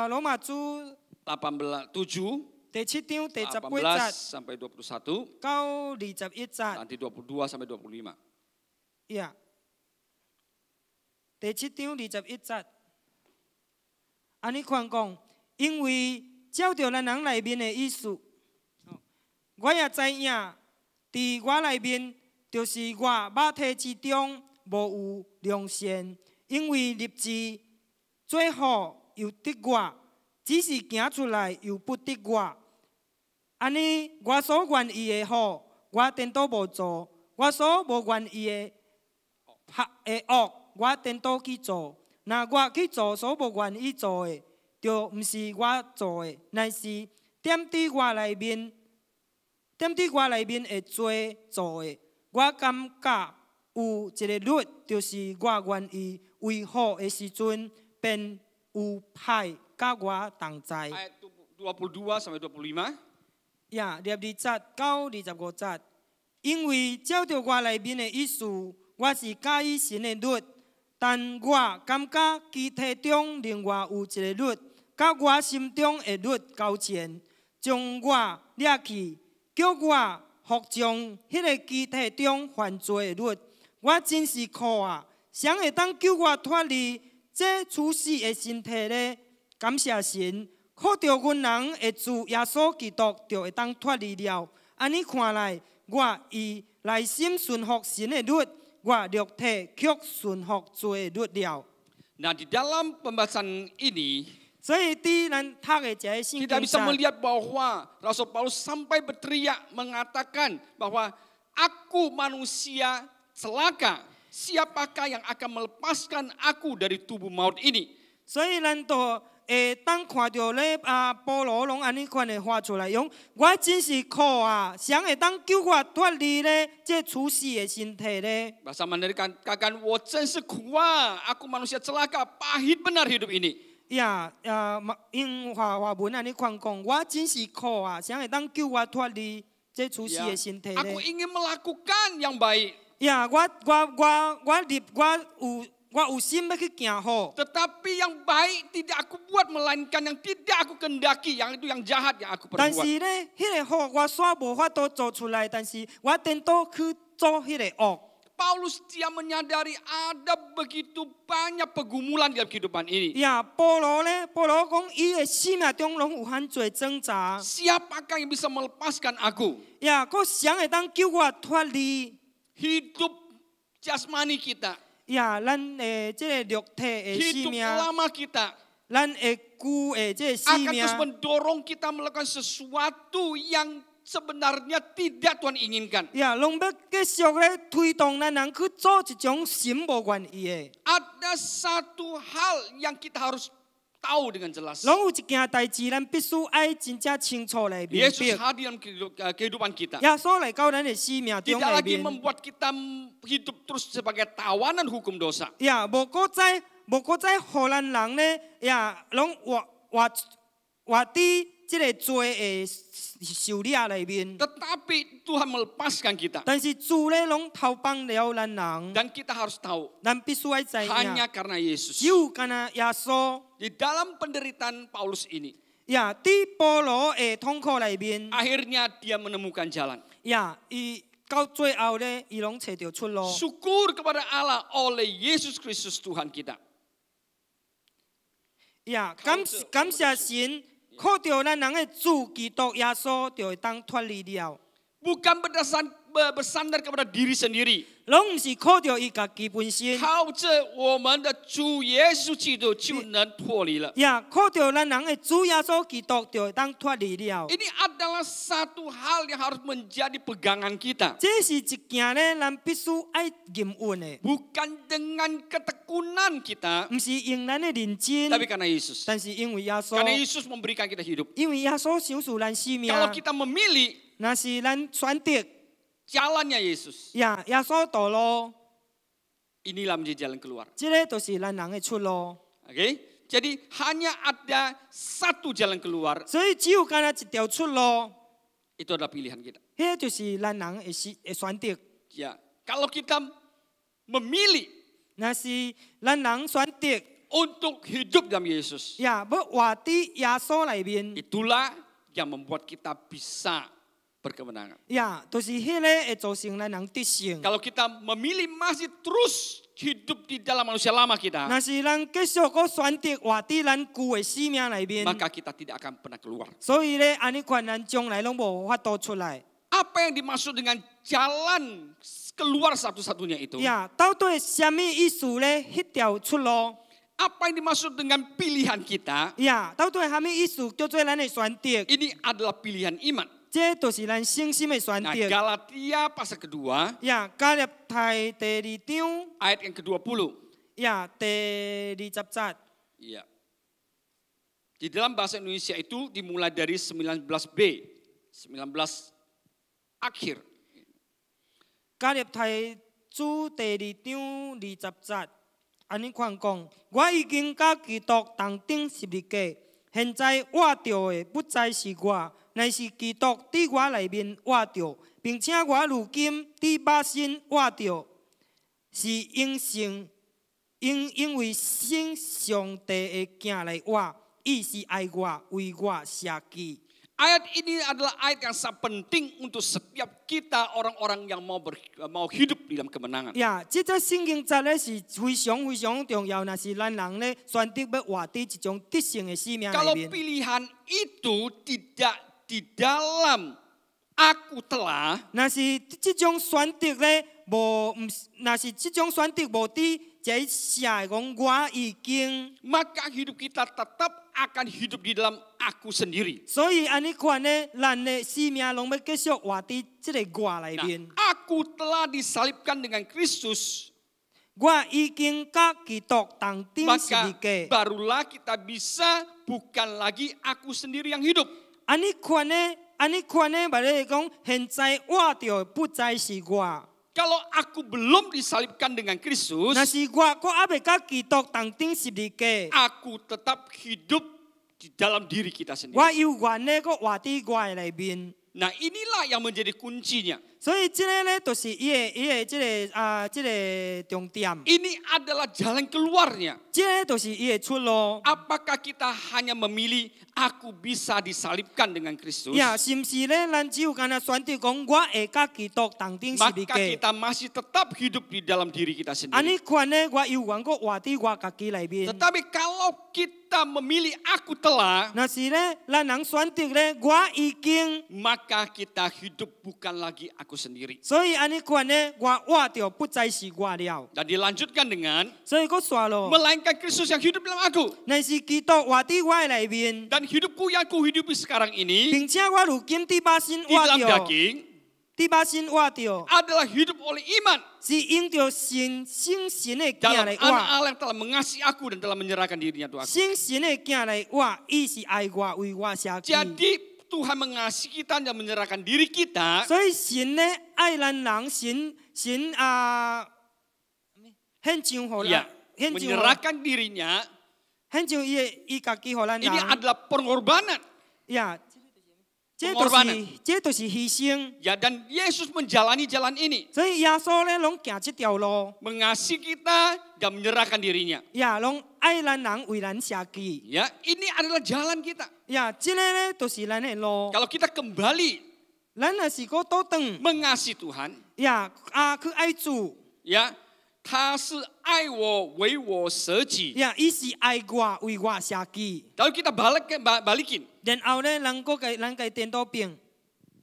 罗马书 7第7章第18 18节 sampai 21, 到21节， nanti 22 sampai 25. 呀，第7章21节，安尼款讲，因为照着咱人内面的意思，我也知影，伫我内面就是我肉体之中无有良善，因为立志最好又得我，只是行出来又不得我。安尼，我所愿意的好，我颠倒无做；我所无愿意的恶，我颠倒去做。若我去做所无愿意做的，就毋是我做的，乃是踮伫我内面会做做的。我感觉有一个律，就是我愿意为好的时阵，便有派甲我同在。Ayat 22 sampai 25. 呀，22节到25节，因为照着我内面的意思，我是介意神的律，但我感觉机体中另外有一个律，甲我心中的律交战，将我掠去，叫我服从迄个机体中犯罪的律。我真是苦啊！谁会当救我脱离这处死的身体呢？感谢神，靠着阮人的主耶稣基督，就会当脱离了。安尼看来，我以内心顺服神的律，我肉体却顺服罪的律了。Nah, di dalam pembahasan ini, 所以伫咱读的这些圣 kita 经 bisa 上， melihat bahwa Rasul Paulus sampai berteriak mengatakan bahwa aku manusia celaka. Siapakah yang akan melepaskan aku dari tubuh maut ini? 所以咱都会当看到咧保罗拢安尼款的话出来，用我真是苦啊！谁会当救我脱离咧这处死的身体咧？ Bahasa Mandarin katakan, 我真是苦啊, aku manusia celaka, pahit benar hidup ini. 用华文安尼款讲，我真是苦啊！谁会当救我脱离这处死的身体咧？ Aku ingin melakukan yang baik. 我有心要去行好， Tetapi yang baik tidak aku buat, melainkan yang tidak aku kehendaki, yang itu yang jahat yang aku 但 perbuat. 是咧，迄个好我煞无法度做出来，但是我颠倒去做迄个恶。 Paulus dia menyadari ada begitu banyak pergumulan dalam kehidupan ini. 保羅講，伊嘅生命中攏有很多掙扎。 Siapakah yang bisa melepaskan aku? 佫誰會當救我脱離 Hidup jasmani kita, 咱誒即個肉體嘅生 hidup 命， lama kita 咱嘅舊嘅即個生 akan 命， terus mendorong kita melakukan sesuatu yang sebenarnya tidak Tuhan inginkan. 攏要繼續咧推動咱人去做一種神無願意嘅。 Ada satu hal yang kita harus tahu dengan jelas. 攏有一件代志，咱必須愛真正清楚來明 Yesus 白。 hadir dalam kehidupan kita. 耶穌來到咱嘅生命中 Tidak 裏 lagi 面， membuat kita hidup terus sebagai tawanan hukum dosa. 無擱再互咱人咧，攏活佇即個罪嘅受力裏面。 Tetapi Tuhan melepaskan kita. 但是主咧攏投放了咱人， Dan kita harus tahu, 咱必須愛知 hanya 影， karena Yesus. 只有干那耶穌。 Di dalam penderitaan Paulus ini, 伫保羅嘅痛苦裏面， akhirnya dia menemukan jalan. 伊到最後咧，伊攏找到出路。 Syukur kepada Allah oleh Yesus Kristus Tuhan kita. 感謝神，靠着咱人嘅主基督耶穌，就會當脫離了。 Bukan bersandar kepada diri sendiri. 攏唔是靠着伊家己本身，靠着我们的主耶稣基督就能脱离了。靠着咱人嘅主耶穌基督，就會當脫離了。 Ini adalah satu hal yang harus menjadi pegangan kita. 這是一件咧，咱必須愛嚴穩嘅， Bukan dengan ketekunan kita, 唔是用咱嘅認真， tapi karena Yesus. 但是因為耶 Karena 穌， Yesus memberikan kita hidup. 因為耶穌享受咱生命。 Kalau kita memilih 那是咱選擇， jalannya Yesus, 耶穌道路， inilah menjadi jalan keluar. 這個就是咱人嘅出路。 Oke? Jadi hanya ada satu jalan keluar, 所以只有干那一條出路， itu adalah pilihan kita. 迄就是咱人嘅選擇。 Ya, kalau kita memilih 那是咱人選擇， untuk hidup dalam Yesus, 要活喺耶穌裏面， itulah yang membuat kita bisa berkemenangan. 就是迄個會造成咱人得勝。 Kalau kita memilih masih terus hidup di dalam manusia lama kita, 那是咱繼續個選擇活喺咱舊嘅生命裏面， maka kita tidak akan pernah keluar. 所以咧，安尼款咱將來攏無法度出來。 Apa yang dimaksud dengan jalan keluar satu-satunya itu? 到底什麼意思咧？迄條出路， Apa yang dimaksud dengan pilihan kita? 到底什麼意思？叫做咱嘅選擇， Ini adalah pilihan iman. 這就是咱信心嘅選 Nah, 擇。 Galatia pasal kedua, 加入第2章， ayat yang ke-20. 第20節。 Iya. Di dalam bahasa Indonesia itu dimulai dari 19b, 19 akhir. 加入提主第2章20節，安尼看讲，我已经甲基督同顶十字架，现在活着的不再是我，乃是基督伫我内面活着，并且我如今伫肉身活着，是因为信上帝的囝来活，伊是爱我，为我舍己。Ayat ini adalah ayat yang sangat penting untuk setiap kita orang-orang yang mau hidup di dalam kemenangan. Ya, 这个圣经节咧是非常重要，那是咱人咧选择要活伫一种得胜的生命里面。Kalau pilihan itu tidak di dalam aku telah， 那是这种选择咧无，那是这种选择无伫这写讲我已经， maka hidup kita tetap akan hidup di dalam aku sendiri. 所以安尼看咧，咱的生命拢要继续活伫这个我里面。Aku telah disalibkan dengan Kristus. 我已经甲基督同顶十字 Maka 架。 barulah kita bisa bukan lagi aku sendiri yang hidup. 安尼看咧，把咧讲，现在活着不再是我。 Kalau aku belum disalibkan dengan Kristus, 那是我还未甲基督同顶十字架。 aku tetap hidup di dalam diri kita 我 sendiri. 有原咧，活伫我的内面。 Nah, inilah yang menjadi kuncinya. 所以这个咧，就是伊的这个重点。 Ini adalah jalan keluarnya. 这个就是伊的出路。 Apakah kita hanya memilih aku bisa disalibkan dengan Kristus? 呀，是毋是咧？咱只有干那选择讲，我会甲基督同顶十字 Maka 架。 kita masih tetap hidup di dalam diri kita 安 sendiri. 尼看咧，我有缘个活伫我家己内面。 Tetapi kalau kita memilih aku telah, 那是咧，咱人选择咧，我已经。 maka kita hidup bukan lagi aku sendiri. 所以安尼看咧，我活着不再是我了。 Dan dilanjutkan dengan 所以佫刷咯， melainkan Kristus yang hidup dalam aku. 乃是基督活伫我的内面， Dan hidupku yang kuhidupi sekarang ini 并且我如今伫肉身 di 活 dalam 着， daging 伫肉身活着， adalah hidup oleh iman 是因着神的囝 dalam 来 anak 活。 Allah yang telah mengasihi aku dan telah menyerahkan dirinya untuk aku. 神的囝来活，伊是爱我，为我舍己。 Jadi Tuhan mengasihi kita dan menyerahkan diri kita. 所以神咧爱咱人，神献上互 Ya, 咱，献上 menyerahkan dirinya 伊家己互咱 ini 人。 adalah pengorbanan. 呀，这 Pengorbanan 就是牺牲。 Ya, dan Yesus menjalani jalan ini, 所以耶稣咧拢行这条路， mengasihi kita dan menyerahkan dirinya. 呀，拢爱咱人，为咱舍己。 Ya, ini adalah jalan kita. 呀，这个咧就是咱的路。 Kalau kita kembali 咱若是个倒转， mengasihi Tuhan, 呀去爱主， ya, 他是爱我为我舍己. 呀，伊是爱我，为我舍己。 Lalu kita balikin, 然后咧，咱个颠倒变，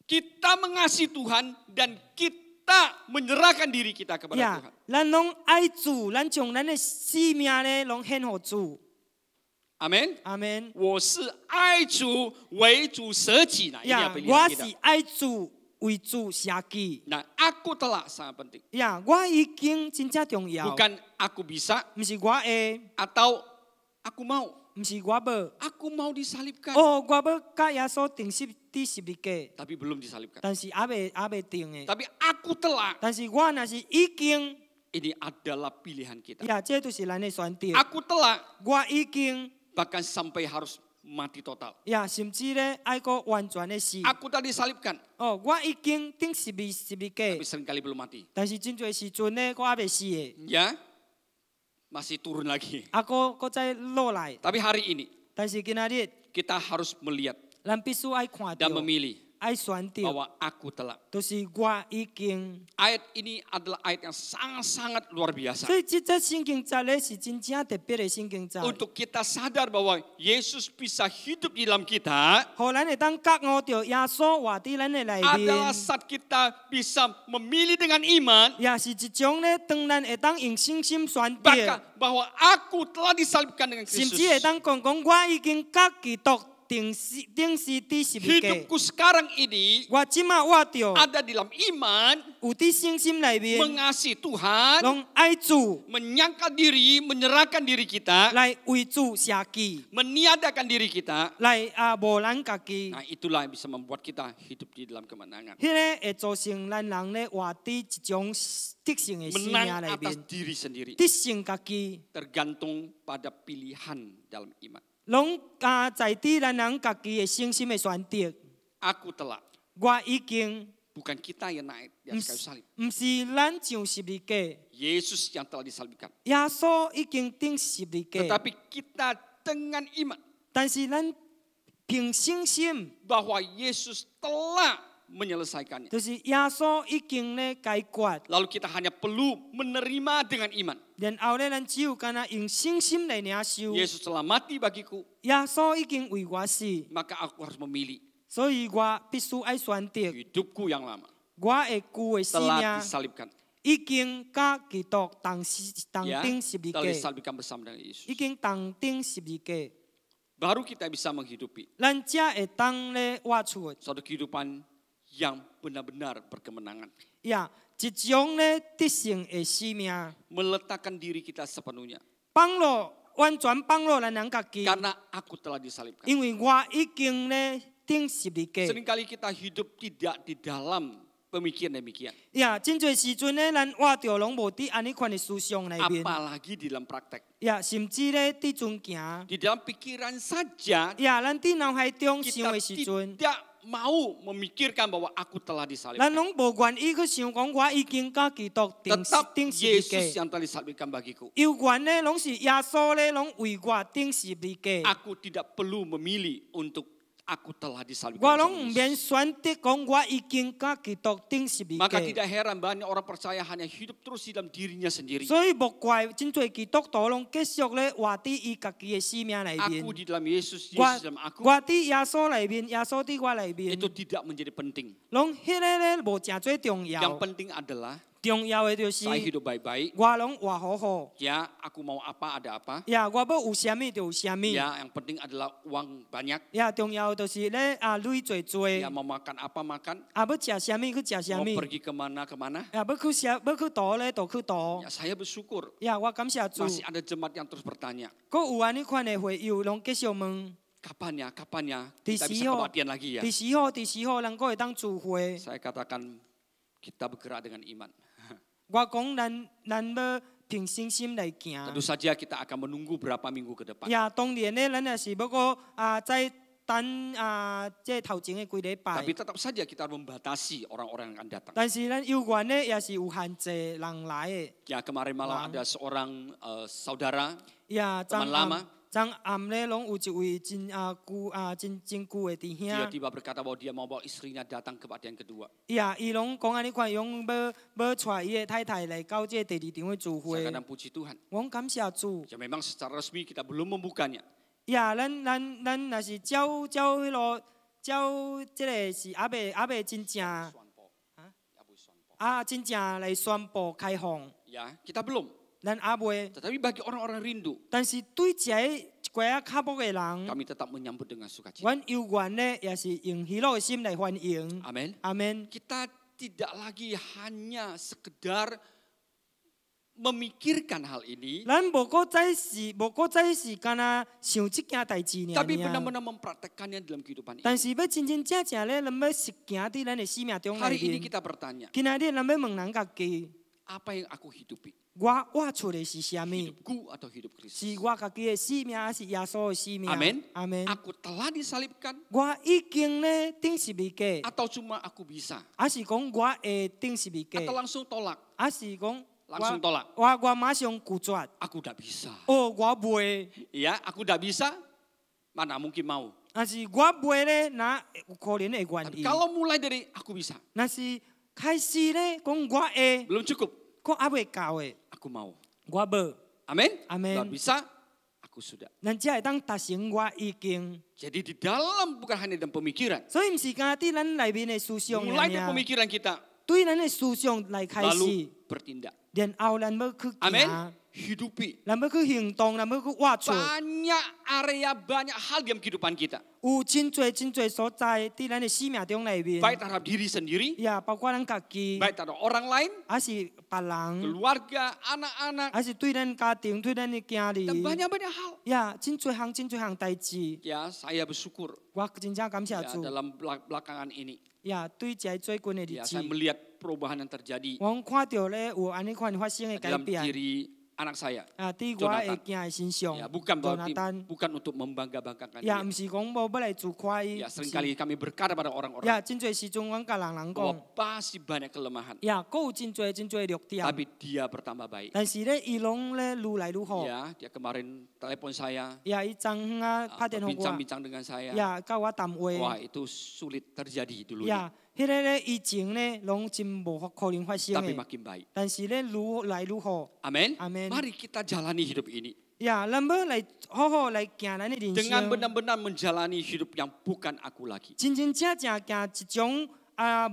kita mengasihi Tuhan dan kita menyerahkan diri kita kepada 呀 Tuhan.，咱拢爱主，咱将咱的生命咧拢献互主。 Amin. 阿门。我是爱主为主舍己. Nah, ini 呀 apa，我 pilihan 是 kita. 爱主，为主舍己。 Nah, aku telah sangat penting. 呀，我已经真正重要， Bukan aku bisa 唔是我会， atau aku mau. 唔是我要。 Aku mau disalibkan, 哦，我要甲耶稣定十字架， tapi belum disalibkan. 但是还未定的。 Tapi aku telah. 但是我若是已经， Ini adalah pilihan kita. 呀，这就是咱的选择。 Aku telah 我已经， bahkan sampai harus mati total. 呀，甚至咧爱个完全的死。 Aku telah disalibkan, 哦，我已经定十字架 tapi，seringkali belum mati. 但是真侪时阵咧，我还未死的， Ya, masih turun lagi. 啊，个再落来。 Tapi hari ini 但是今仔日， kita harus melihat 咱必须爱看到 dan，memilih 爱选择， bahwa aku telah. 就是我已经。 Ayat ini adalah ayat yang sangat-sangat luar biasa. 所以这圣经节咧是真正特别的圣经节， Untuk kita sadar bahwa Yesus bisa hidup di dalam kita 互咱会当觉悟到耶稣活伫咱的内 adalah 面。 saat kita bisa memilih dengan iman 也是一种咧，当咱会当用信心选择， bahwa aku telah disalibkan dengan 甚 Kristus. 至会当讲我已经甲基督 Hidupku sekarang ini ada di dalam iman, mengasihi Tuhan, menyangkal diri, menyerahkan diri kita, meniadakan diri kita. Nah, itulah yang bisa membuat kita hidup di dalam kemenangan. Menang atas diri sendiri, tergantung pada pilihan dalam iman. Aku telah, bukan kita yang naik di atas kayu salib. Yesus yang telah disalibkan. Tetapi kita dengan iman bahwa Yesus telah menyelesaikannya. Lalu kita hanya perlu menerima dengan iman. Yesus telah mati bagiku, maka aku harus memilih. Hidupku yang lama telah disalibkan. Telah disalibkan bersama dengan Yesus. Baru kita bisa menghidupi suatu kehidupan yang benar-benar berkemenangan. Meletakkan diri kita sepenuhnya. Karena aku telah disalibkan. Seringkali kita hidup tidak di dalam pemikiran demikian. Apalagi di dalam praktek. Di dalam pikiran saja kita tidak mau memikirkan bahwa aku telah disalibkan. Tetap Yesus yang telah disalibkan bagiku. Aku tidak perlu memilih untuk aku telah disalibkan. Maka tidak heran banyak orang percaya hanya hidup terus di dalam dirinya sendiri. Aku di dalam Yesus, Yesus dalam aku. Itu tidak menjadi penting. Yang penting adalah saya hidup baik-baik. Ya, aku mau apa ada apa. Ya, yang penting adalah uang banyak. Ya, mau makan apa makan. Mau pergi kemana kemana. Ya, saya bersyukur. Masih ada jemaat yang terus bertanya. Kapan ya kita bisa kebaktian lagi ya. Saya katakan kita bergerak dengan iman. Tentu saja kita akan menunggu berapa minggu ke depan. Tapi tetap saja kita harus membatasi orang-orang yang akan datang. Ya, kemarin malam ada seorang saudara, teman lama. Tiba-tiba berkata bahwa dia mau bawa istrinya datang ke kebaktian kedua. Saya kadang puji Tuhan. Ya, memang secara resmi kita belum membukanya. Ya, kita belum. Tetapi bagi orang-orang rindu, kami tetap menyambut dengan sukacita. Amin. Kita tidak lagi hanya sekedar memikirkan hal ini, tapi benar-benar mempraktekkannya dalam kehidupan ini. Hari ini kita bertanya, apa yang aku hidupi? Hidupku atau hidup Kristus? Amin. Aku telah disalibkan atau cuma aku bisa? Atau langsung tolak? Langsung tolak. Aku tidak bisa. Ya, aku tidak bisa. Mana mungkin mau? Tapi kalau mulai dari aku bisa, belum cukup. Aku mau. Amin. Kalau bisa, aku sudah. Jadi di dalam bukan hanya dalam pemikiran. Mulai dari pemikiran kita, lalu bertindak. Amin. hidupi. 咱要去行動，咱要去活出。Banyak area, banyak hal dalam kehidupan kita. 有真多所在伫咱的生命中裏面。 Baik terhadap diri sendiri, 呀，包括咱家己， baik terhadap orang lain, 還是別人， keluarga, anak-anak, 還是對咱家庭、對咱的家裡。 dan banyak-banyak hal. 呀，真多項代志。 Ya, saya bersyukur 我真正感謝 ya, 主。 dalam belakangan ini. 呀，對這最近的日 Ya, 子， saya melihat perubahan yang terjadi 我看到咧有安尼款發生嘅改 dalam 變。 diri anak saya. 啊，佇我嘅囝嘅身上， Ya, bukan berarti, Jonathan， bukan untuk membangga-banggakan 呀， dia. 唔是講無要來自誇。 Ya, seringkali kami berkata pada orang-orang 呀，真多時陣我甲人 bahwa 講， pasti banyak kelemahan, 呀，佫有真多弱點， tapi dia bertambah baik. 但是咧伊攏咧愈來愈好。 Ya, dia kemarin telepon saya, 呀，伊昨昏啊拍電話我， bincang-bincang dengan saya. 呀，甲我談話。 Wah, itu sulit terjadi dulu. 呀，迄個咧以前咧攏真無可能發生 Tapi 嘅， makin baik. 但是咧愈來愈好。 Amin. Amin. Mari kita jalani hidup ini 呀，咱要來好好來行咱嘅人 dengan 生。 benar-benar menjalani hidup yang bukan aku lagi. 真正行一種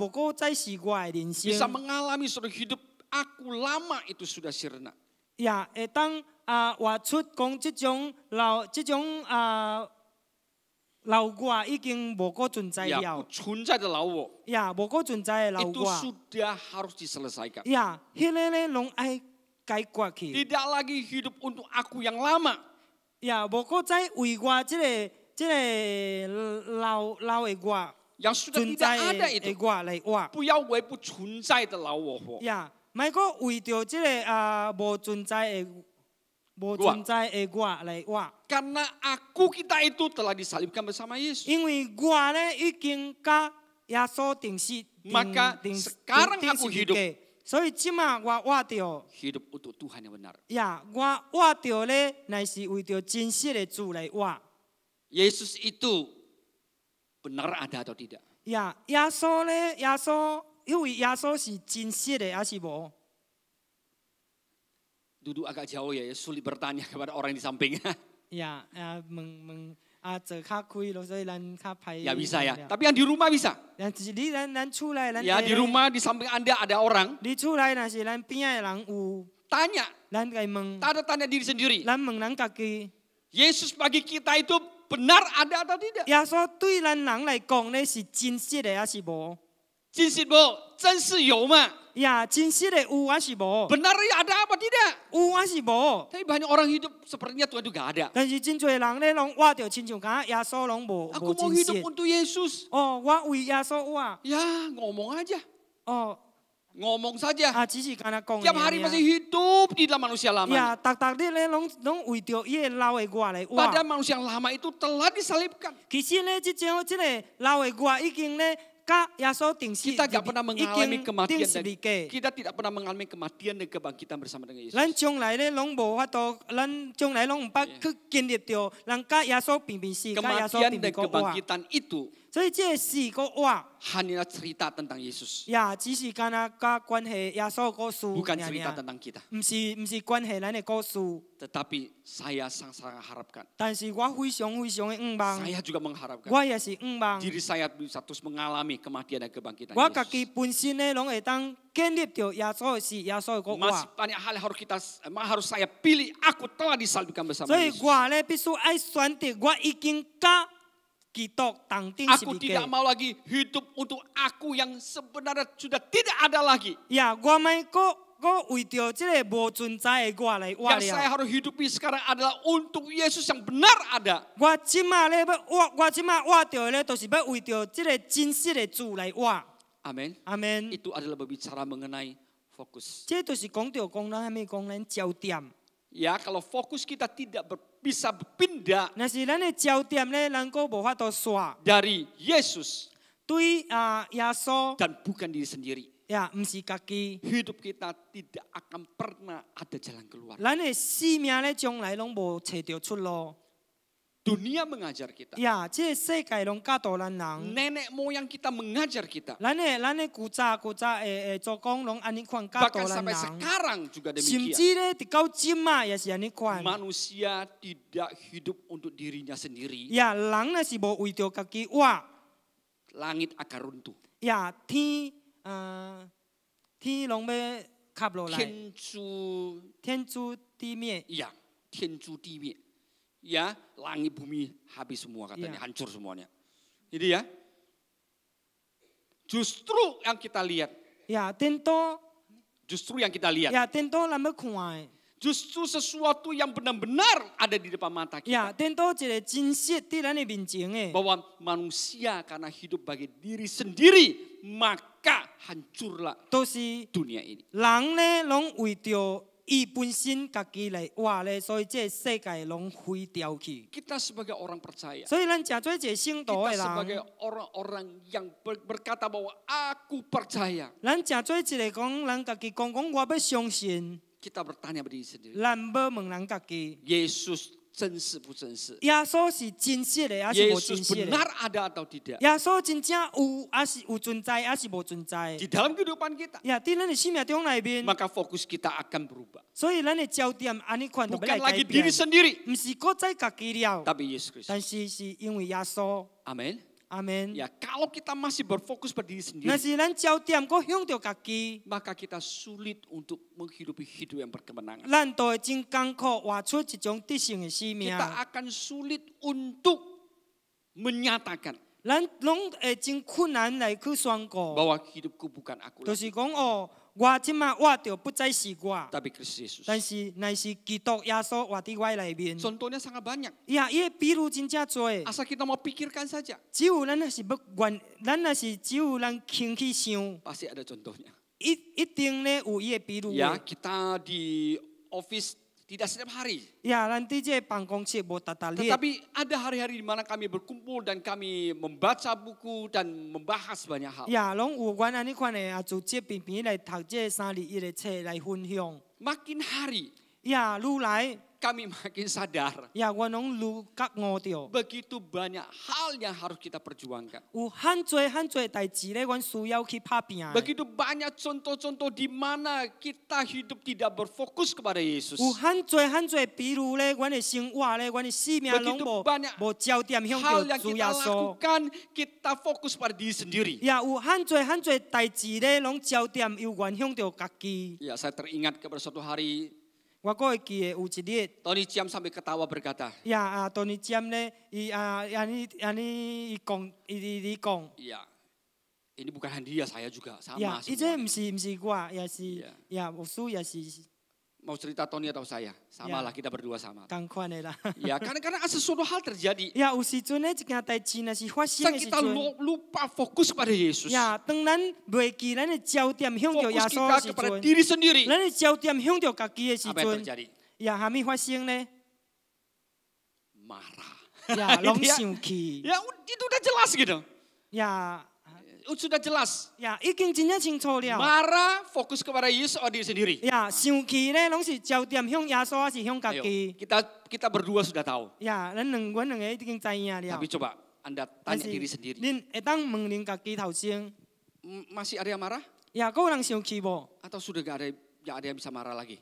無過再是我嘅人 Bisa 生。 mengalami suatu hidup aku lama itu sudah sirna. 呀，會當活出講即種老我已經無過存在 Ya, 了。 不存在的老我 呀，無過存在嘅老 itu 我。 sudah harus diselesaikan. 呀，迄個咧攏愛解決去。 Tidak lagi hidup untuk aku yang lama. 呀，無過再為我即個老嘅我 Yang sudah 存 tidak 在 ada 嘅 itu. 我來活。 不要为不存在的老我活。 呀，莫個為着即個無存在嘅我來活。 Karena aku kita itu telah disalibkan bersama Yesus. 因為我咧已經甲耶穌定死， Maka sekarang aku hidup. 所以即馬我活着， Hidup untuk Tuhan yang benar. 呀，我活着咧，乃是為着真實嘅主來活。 Yesus itu benar ada atau tidak? 呀，耶穌咧，因為耶穌是真實嘅，還是無？ Duduk agak jauh ya, sulit bertanya kepada orang di samping. 呀，問做較開咯，所以咱較歹。 Ya bisa ya, tapi yang di rumah bisa. 但是你咱出來，咱 Ya di rumah di samping Anda ada orang. 你出來，若是咱邊嘅人有， Tanya, 咱該問， tak ada tanya diri sendiri. 咱問咱家己。 Yesus bagi kita itu benar ada atau tidak? 耶穌對咱人來講咧是真實嘅，還是無？ 真是不？真是有嘛？ 呀，真實嘅有還是無？ Benar ya ada apa tidak? 有還是無？ Tapi banyak orang hidup sepertinya Tuhan juga ada. 但是真多人咧，攏活着親像講耶穌攏無 Aku 真 mau hidup 實。 untuk Yesus. 哦，我為耶穌活。 Ya ngomong aja. 哦， Ngomong saja. 只是敢若講。 Tiap hari masih hidup di dalam manusia lama. 呀，逐日咧攏為着伊個老嘅我來活。 Padahal manusia yang lama itu telah disalibkan. 其實咧，即個老嘅我已經咧。 耶穌定死， Kita tidak pernah mengalami kematian 死 dan 嘅。 kita tidak pernah mengalami kematian dan kebangkitan bersama dengan Yesus. 咱將來咧攏無法度，咱將來攏唔捌去經歷到，人甲耶穌平平死，甲耶穌 Kematian 平 dan 平個活。 kebangkitan itu 所以這個死個活， hanyalah cerita tentang Yesus, 呀，只是敢若甲關係耶穌個事， bukan cerita tentang kita. 唔是關係咱嘅個事。 Tetapi saya sangat harapkan, 但是我非常嘅盼望， saya juga mengharapkan 我也是盼望， diri saya bisa terus mengalami kematian dan kebangkitan 我家己 Yesus. 本身咧，攏會當建立到耶穌嘅事，耶穌嘅個 Masih 活。 banyak hal yang harus saya pilih. Aku telah disalibkan bersama 所以 Yesus. 我咧必須愛選擇，我已經甲基督同釘十 Aku 字 tidak 架。 mau lagi hidup untuk aku yang sebenarnya sudah tidak ada lagi. 呀，我咪個為着即個無存在嘅我來活 Yang saya 了。 harus hidupi sekarang adalah untuk Yesus yang benar ada. 我即馬咧要活，我即馬活着咧，就是要為着即個真實嘅主來活。 Amin. 阿門。 Itu adalah berbicara mengenai fokus. 這就是講到講咱係咪講咱焦點？ Ya, kalau fokus kita tidak bisa berpindah 若是咱嘅焦點咧，咱個無法度刷 dari Yesus 對耶穌 dan bukan diri sendiri. 呀，唔是家己。 Hidup kita tidak akan pernah ada jalan keluar. 咱嘅生命咧，將來攏無找到出路。 Dunia mengajar kita. 呀，這個世界攏教導咱人。 Nenek moyang kita mengajar kita. 咱嘅古早誒做工攏安尼款教 Bahkan 導咱 sampai 人。 sekarang juga 甚 demikian. 至咧，直到今嘛也是安尼款。 Manusia tidak hidup untuk dirinya sendiri. 呀，人若是無為着家己活， Langit akan runtuh. 呀天攏要卡落来。天诛地灭。Ya, 天诛地灭。Ya, langit bumi habis semua katanya, hancur semuanya. Jadi ya, justru yang kita lihat. Ya, tentu. Justru yang kita lihat. Ya, tentu lama kuai. Justru sesuatu yang benar-benar ada di depan mata kita. Ya, tentu jadi jinsit di dalam bincang. Bahwa manusia karena hidup bagi diri sendiri, maka hancurlah dunia ini. Orang ne long wito i punsin kaki lai wah le, so je sekai long hui tiao ki. Kita sebagai orang percaya. So ilan jatuh je sing do kita sebagai orang-orang yang berkata bahwa aku percaya. Lan jatuh je le kong lang kaki kong wa be相信. Kita bertanya pada diri sendiri. Yesus 真实不真实？耶稣是真实的，还是无真实的？ Yesus benar ada atau tidak？ 耶稣真正有，还是有存在，还是无存在？ Di dalam kehidupan kita。 呀，在咱的生命中里面， maka fokus kita akan berubah。 所以咱的焦点安尼看都要改 bukan lagi 变。 diri sendiri， 不是搁再家己了， tapi Yesus Kristus。 但是是因为耶稣。 Amin。 Amin. Ya, kalau kita masih berfokus pada diri sendiri, maka kita sulit untuk menghidupi hidup yang berkemenangan. Kita akan sulit untuk menyatakan bahwa hidupku bukan aku lagi. Tapi Kristus Yesus. Contohnya sangat banyak. Asal kita mau pikirkan saja. Pasti ada contohnya. Ya, kita di office tidak setiap hari. Tetapi ada hari-hari di mana kami berkumpul dan kami membaca buku dan membahas banyak hal. Makin hari, kami makin sadar. Begitu banyak hal yang harus kita perjuangkan. Begitu banyak contoh-contoh di mana kita hidup tidak berfokus kepada Yesus. Begitu banyak hal yang kita lakukan, kita fokus pada diri sendiri. Ya, saya teringat kepada suatu hari. Tony Chiam sampai ketawa berkata. Ya, Tony Chiam ne, ya, ini bukan hadiah, saya juga sama. Ya, itu gua, ya si, ya musuh ya si. Mau cerita Tony atau saya? Sama lah, kita berdua sama. Lah. Ya, karena sesuatu hal terjadi. Ya, kita lupa fokus pada Yesus. Ya, fokus kita kepada diri sendiri. Apa yang terjadi? Ya, kami marah. Ya, ya, itu udah jelas gitu. Ya. Sudah jelas. Ya, marah, fokus kepada Yesus atau diri sendiri. Ya, kita berdua sudah tahu. Ya, tapi coba Anda tanya diri sendiri. Masih ada yang marah? Ya, atau sudah gak ada yang bisa marah lagi?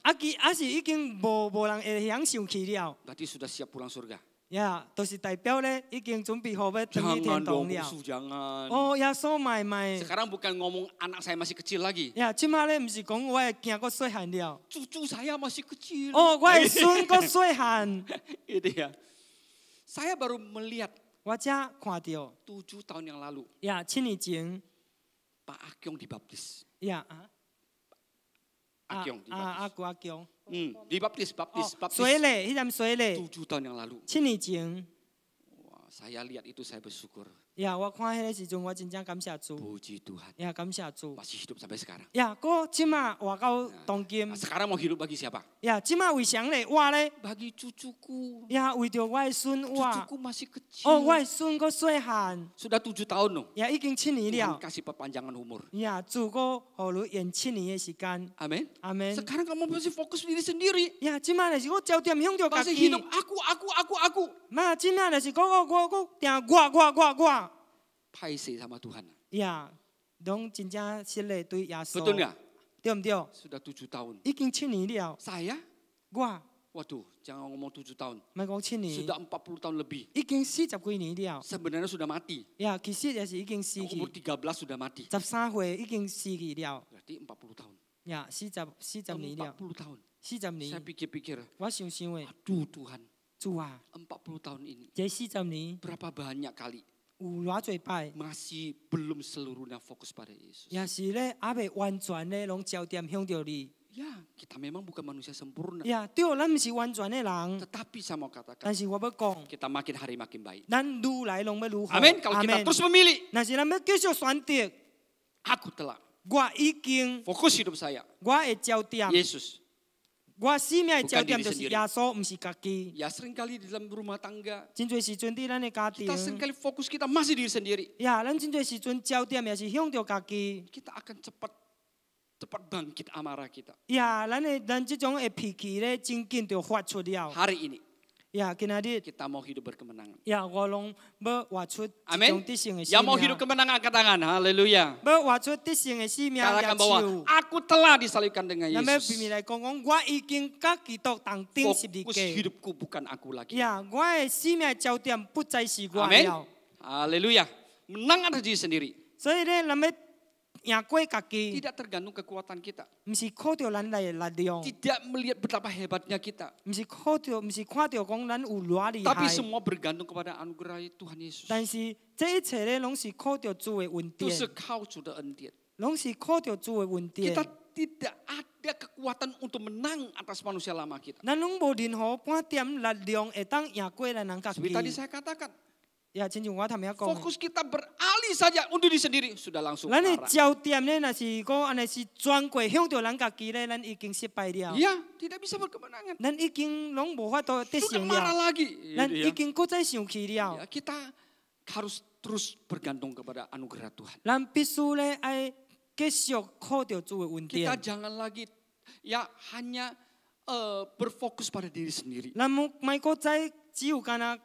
Berarti sudah siap pulang surga. Ya, 就是代表咧，已经准备好要登天堂了。Jangan. Oh, ya so mai. Sekarang bukan ngomong anak saya masih kecil lagi. Ya, cuma咧，唔是講我嘅囝個細漢了。cucu saya masih kecil. Oh,我嘅孫個細漢。Itu ya. Saya baru melihat. 我只看到。7 tahun yang lalu. Ya, 7年前。Pak Akyong dibaptis. Ya. Akyong dibaptis. Aku Akyong. Dibaptis. 水嘞，7 tahun yang lalu. 7年前。Wah, saya lihat itu saya bersyukur. Ya, 我看迄個時陣，我真正感謝主。Puji Tuhan. Ya, 感謝主。 Masih hidup sampai sekarang. Ya, kok cuma我到當今。Sekarang mau hidup bagi siapa? Ya, cuma為誰咧？我咧。Bagi cucuku. Ya,為着我嘅孫我。Cucuku masih kecil. Oh, 我嘅孫個細漢。Sudah 7 tahun loh. Ya, 已經7年了。kasih perpanjangan umur. Ya, 主個好lu延7年嘅時間。Amin. Amin. Sekarang kamu masih fokus diri sendiri. Ya, cuma咧是我焦點向着家己。masih hidup aku. Ma, cuma咧是我定我。Paisi sama Tuhan. Ya, dong真正失禮對耶穌。 Betul nggak? 對唔對？ Sudah 7 tahun. 已經7年了。 Saya? 我。 Waduh, jangan ngomong 7 tahun. 唔係講7年。 Sudah 40 tahun lebih. 已經40幾年了。 Sebenarnya sudah mati. Ya, 其實也是已經死去。 Umur 13 sudah mati. 13歲已經死去了。 Berarti 40 tahun. Ya, 40 年了。40 tahun. 40 年。 Saya pikir-pikir. 我想想诶。 Aduh Tuhan. 主啊。 40 tahun ini. 这40年。 Berapa banyak kali. 有偌侪摆。 Masih belum seluruhnya fokus pada Yesus. 也是咧，还未完全咧，拢焦点向着你。 Ya, kita memang bukan manusia sempurna. 呀，对，咱唔是完全的人。 Tetapi saya mau katakan. 但是我要讲， kita makin hari makin baik. 咱愈来拢要愈好。 Amin. Kalau kita terus memilih. 那是咱要继续选择。 Aku telah. 我已经。 Fokus hidup saya. 我的焦点。 Yesus. 我生命的焦点就是耶稣，唔是家己。 Ya seringkali di dalam rumah tangga. 真多时阵伫咱的家庭。 Kita seringkali fokus kita masih diri sendiri. 呀，咱真多时阵焦点也是向着家己。 Kita akan cepat bangkit amarah kita. 呀，咱这种的脾气咧，真紧就发出了。 Hari ini. 呀，今仔日 kita mau hidup berkemenangan. 呀，我拢要活出一种得胜的生命。 Yang mau hidup kemenangan angkat tangan. Haleluya. 要活出得胜的生命。 Katakan bahwa aku telah disalibkan dengan Yesus. 咱要并来讲，我已经甲基督同钉十字架。 Fokus hidupku bukan aku lagi. 呀，我的生命焦点不再是我了。 Amin. Haleluya. Menang atas diri sendiri. 所以咧，咱要赢过家己。 Tidak tergantung kekuatan kita. 唔是靠着咱来的力量。 Tidak melihat betapa hebatnya kita. 唔是靠着，唔是看着讲咱有偌厉害。 Tapi semua bergantung kepada anugerah Tuhan Yesus. 但是这一切咧，拢是靠着主的恩典。都是靠主的恩典。 拢是靠着主的恩典。 Kita tidak ada kekuatan untuk menang atas manusia lama kita. 咱拢无任何半点力量会当赢过咱人家己。 Seperti tadi saya katakan. 呀，亲像我头先讲。 Fokus kita beralih saja untuk diri sendiri sudah langsung 咱的 marah. 焦点咧，若是讲安尼是转过向着咱家己咧，咱已經失敗了。 Iya, tidak bisa berkemenangan. 咱已經攏無法度得 Sudah 勝 marah 了， lagi. 咱已經佫再生氣了。 Ya, kita harus terus bergantung kepada anugerah Tuhan. 咱必須咧愛繼續靠着主的恩 Kita 典。 jangan lagi ya hanya berfokus pada diri sendiri. 咱莫佫再只有干那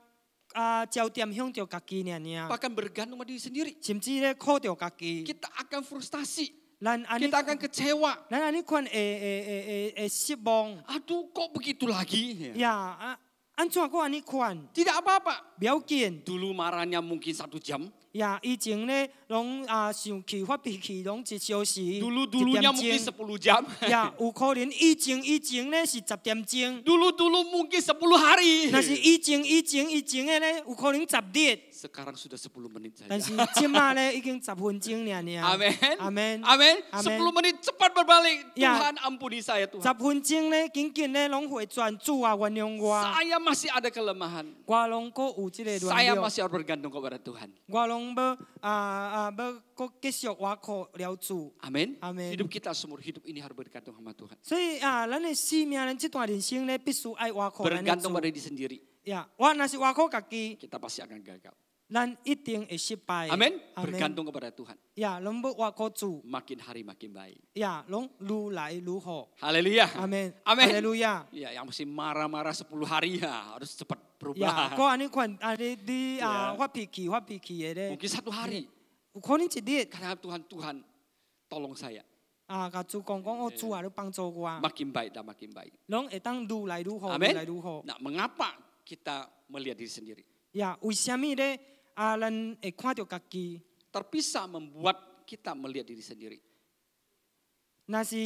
焦點向着家己爾。 Bahkan bergantung pada diri sendiri. 甚至咧靠着家己。 Kita akan frustasi. 咱安尼， Kita akan kecewa. 咱安尼款會失望。 Aduh, kok begitu lagi? 呀，安怎個安尼款？ Tidak apa-apa. 不要緊。 Dulu marahnya mungkin 1 jam. 呀，以前咧，拢生氣發脾氣，拢一小時。 Dulu-dulunya mungkin 10 jam. 呀，有可能以前咧是10點鐘。 Dulu-dulu mungkin 10 hari. 那是以前的咧，有可能10日。 Sekarang sudah 10 menit 但 saja. 是即馬咧已經10分鐘了。 Amin. Amin. Amin. Amin. 10 menit cepat berbalik. Ya. Tuhan ampuni saya Tuhan. 10分鐘咧，緊緊咧攏回轉主啊，原諒我。 Saya masih ada kelemahan. 我攏個有這個軟 Saya 弱， masih harus bergantung kepada Tuhan. 我攏要個繼續我靠了主。 Amin. Amin. Hidup kita seumur hidup ini harus bergantung sama Tuhan. 所以咱的生命咧，這段人生咧，必須愛我靠咱的 Bergantung 主。 pada diri sendiri. 呀，我若是我靠家己， Kita pasti akan gagal. 咱一定會失敗。 Amin. Bergantung kepada Tuhan. 呀，攏要我靠主。 Makin hari makin baik. 呀，攏愈來愈好。 Haleluya. 阿門。 Amin. 哈利路亞。 Ya, yang mesti marah-marah 10 hari ya harus cepat 呀， berubah. 個安尼款，你Ya. 發脾氣嘅咧， Mungkin 1 hari. 有可能一日 Karena Tuhan, tolong saya. 甲主講哦，主啊，你幫助我， Makin baik dan makin baik. 攏會當愈來愈好，愈 Amin. 來愈好。 Nah, mengapa kita melihat diri sendiri? 呀，為什麼咧？咱會看到家己？ Terpisah membuat kita melihat diri sendiri. 那是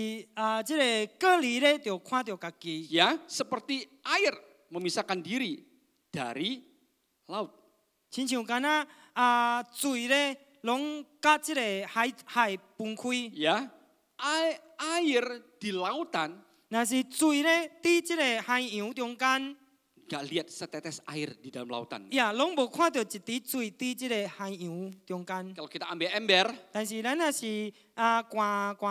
這個隔離咧，就看到家己。 Ya, seperti air memisahkan diri dari laut. 親像敢若水咧，攏甲這個海分開。 Ya, air di lautan 那是水咧，佇這個海洋中間， gak lihat setetes air di dalam lautan. 呀，攏無看到一滴水佇這個海洋中間。 Kalau kita ambil ember, 但是咱若是寒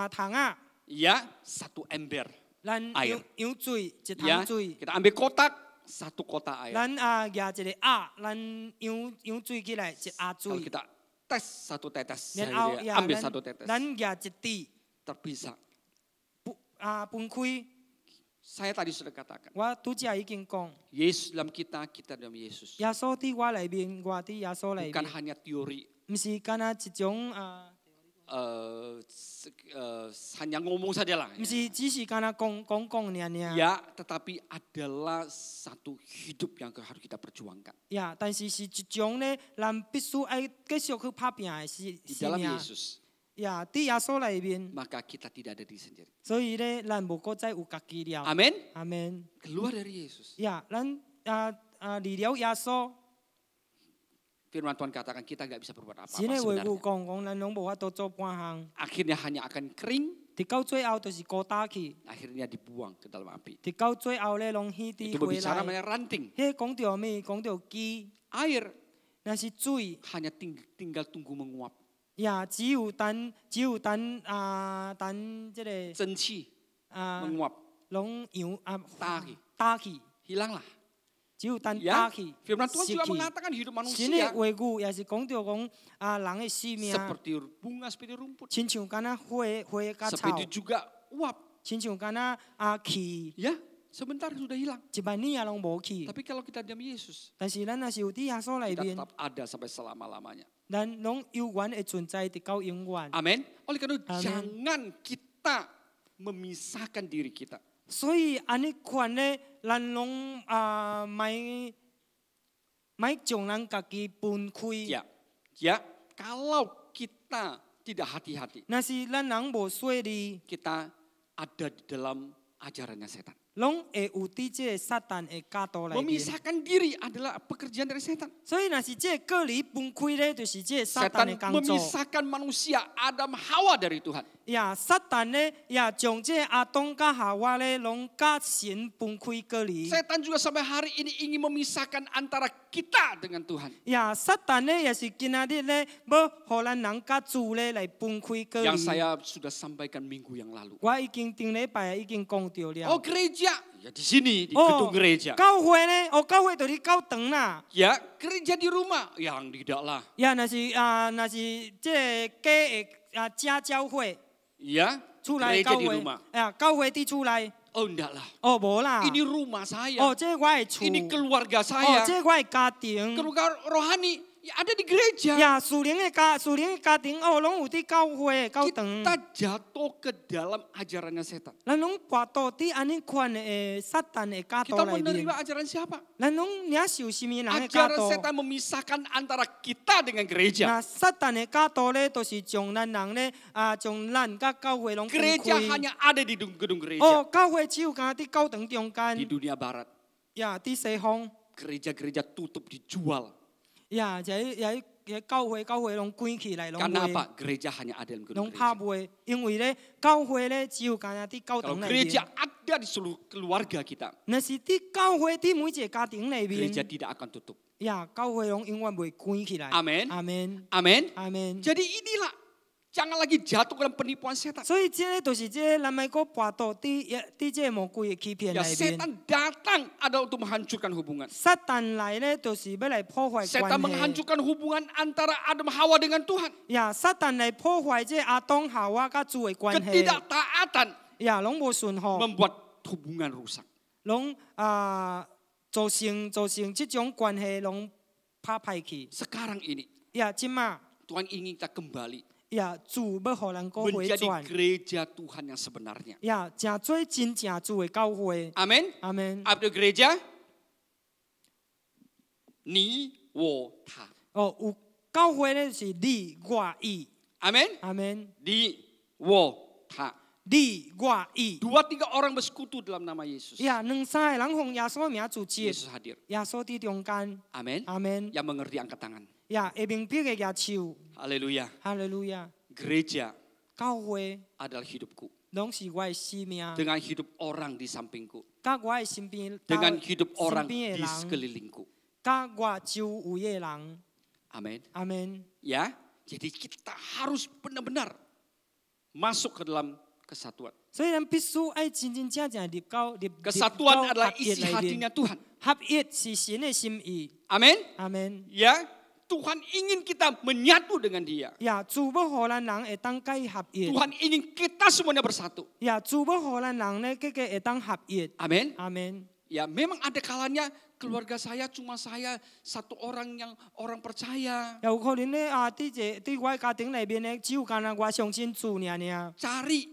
桶啊， ya 1 ember. 咱 air 舀水一 Ya, 桶水， kita ambil kotak 1 kotak air. 咱舀一個鴨，咱舀水起來一鴨 Kalau 水， kita tes 1 tetes, 然後 ya, ambil 1 tetes, 咱舀一滴，terpisah. 分開。 Saya tadi sudah katakan, 我拄則已經講， Yesus dalam kita, kita dalam Yesus. 耶穌佇我內面，我佇耶穌內 Bukan 面， hanya teori, 唔是干那一種hanya ngomong saja lah. 唔是只是干那講爾。 Ya, tetapi adalah satu hidup yang harus kita perjuangkan. 呀，但是是一種咧，咱必須愛繼續去拍拼的 Di dalam 生命。 Yesus. 呀，伫耶稣里面， maka kita tidak ada diri sendiri. 所以咧，咱无搁再有家己了。 Amin. 阿门。 Keluar dari Yesus. 呀，咱离了耶稣， Firman Tuhan katakan kita nggak bisa berbuat apa-apa 神嘅话语 sebenarnya. 讲，咱拢无法度做半项， Akhirnya hanya akan kering, 直到最後就是孤打去， akhirnya dibuang ke dalam api. 直到最後咧，攏起 Itu 啲回 berbicara 來。 mengenai ranting. 迄講到咩？講到基， Air 那是水， hanya tinggal tunggu menguap. 呀，只有等即個 真氣 menguap, 攏揚打去，打去， hilanglah. 只有等 Ya, 打去， Firman Tuhan 熄 juga 去。 mengatakan hidup 神嘅 manusia 話語也是講到講人嘅生命， seperti bunga, seperti rumput. 親像敢若花甲草， Seperti juga uap. 親像敢若氣， Ya, sebentar sudah hilang. 一萬年也攏無去。 Tapi kalau kita diam Yesus, 但是咱若是有伫耶穌裏 kita 面， tetap ada sampai selama-lamanya. 咱攏永遠會存在直到永遠。 Amin. Oleh karena itu, Amin. jangan kita memisahkan diri kita. 所以安尼款咧，咱攏咪將咱家己分開。 Ya, kalau kita tidak hati-hati, 若是咱人無細膩， kita ada di dalam ajarannya setan. 攏會有伫即個撒旦的教導內面。 Memisahkan diri adalah pekerjaan dari setan. 所以若是即個個離分開咧，就是即個撒旦 Setan 的工作。 memisahkan manusia Adam Hawa dari Tuhan. 呀，撒旦咧，呀將即個阿當甲夏娃咧，攏甲神分開個離。 Setan juga sampai hari ini ingin memisahkan antara kita dengan Tuhan. 呀，撒旦咧也是今仔日咧，要互咱人甲主咧來分開個 Yang 離。 saya sudah sampaikan minggu yang lalu. 我已經頂禮拜已經講到了。 Oh gereja, ya di sini di gedung gereja. 教會咧，教會就是教堂啦。 Ya gereja di rumah, yang tidak lah. 呀，若是即個假教會， Ya 厝內 gereja 教 di 會， rumah. 教會佇厝內。 Oh enggak lah. 無啦。 Ini rumah saya. 這我的厝。 Ini keluarga 這 saya. 我的家庭。 Keluarga rohani ya ada di gereja. 呀，屬靈的家庭，攏有佇教會教堂。 Kita jatuh ke dalam ajarannya setan. 咱攏跋倒佇安尼款的撒旦的教 Kita 導內 menerima 面， ajaran siapa? 咱攏領受什麼人的教 Ajaran 導？ setan memisahkan antara kita dengan gereja. 那撒旦的教導咧，就是將咱人咧將咱甲教會攏分 Gereja 開。 hanya ada di gedung gereja. 教會只有敢佇教堂中 Di 間， dunia barat, 呀，佇西方， gereja-gereja tutup dijual. 呀，教會攏關起來，攏 Karena 賣， apa? Gereja hanya ada dalam gedung 攏拍 gereja. 賣，因為咧教會咧只有敢佇教 Kalau 堂內 gereja 面。 ada di seluruh keluarga kita, 若是佇教會佇每一個家庭內面， gereja tidak akan tutup. 呀，教會攏永遠袂關起來。 Amin. 阿門， Amin. 阿門。 Jadi inilah, jangan lagi jatuh ke dalam penipuan setan. 所以即個就是即個，咱咪個跋倒佇即個魔鬼的欺騙 Ya 內面。 setan datang adalah untuk menghancurkan hubungan. 撒旦來咧，就是要來破壞 Setan 關係。 menghancurkan hubungan antara Adam Hawa dengan Tuhan. 呀，撒旦來破壞即個阿當夏娃甲主的關係。 Ketidaktaatan 呀，攏無順服， membuat hubungan rusak. 攏造成即種關係攏拍歹去。 Sekarang ini 呀，即馬 Tuhan ingin kita kembali 呀，主要互咱個回 menjadi 轉。 gereja Tuhan yang sebenarnya. 呀，正做真正主的教會。 Amin. 阿門。 Apa itu gereja? Ni, wo, ta. 有教會咧是你我伊。 Amin. 阿門。 Ni, wo, ta. 你我伊。 2-3 orang bersekutu dalam nama Yesus. 呀，兩三個人奉耶穌名主接， Yesus hadir. 耶穌佇中間。 Amin. 阿門。 Yang mengerti angkat tangan. 呀，會明白嘅耶手。 Haleluya. 哈利路亞。 Gereja 教會 adalah hidupku. 攏是我嘅生命， Dengan hidup orang di sampingku. 甲我嘅身邊， Dengan hidup 身 orang 邊嘅 di 人， sekelilingku. 甲我周圍嘅人。 Amin. 阿門。 Ya, jadi kita harus benar-benar masuk ke dalam kesatuan. 所以咱必須愛真真正正入到 Kesatuan adalah isi 合一 hatinya Tuhan. 合一是神嘅心意。 Amin. 阿門。 Ya, Tuhan ingin kita menyatu dengan Dia. 呀，主要互咱人會當甲伊合一。 Tuhan ingin kita semuanya bersatu. 呀，主要互咱人咧，個會當合一。 Amin. 阿門。 Ya, memang ada kalanya keluarga saya cuma saya satu orang yang orang percaya. 有可能咧佇我家庭內面咧，只有干那我相信主爾。 Cari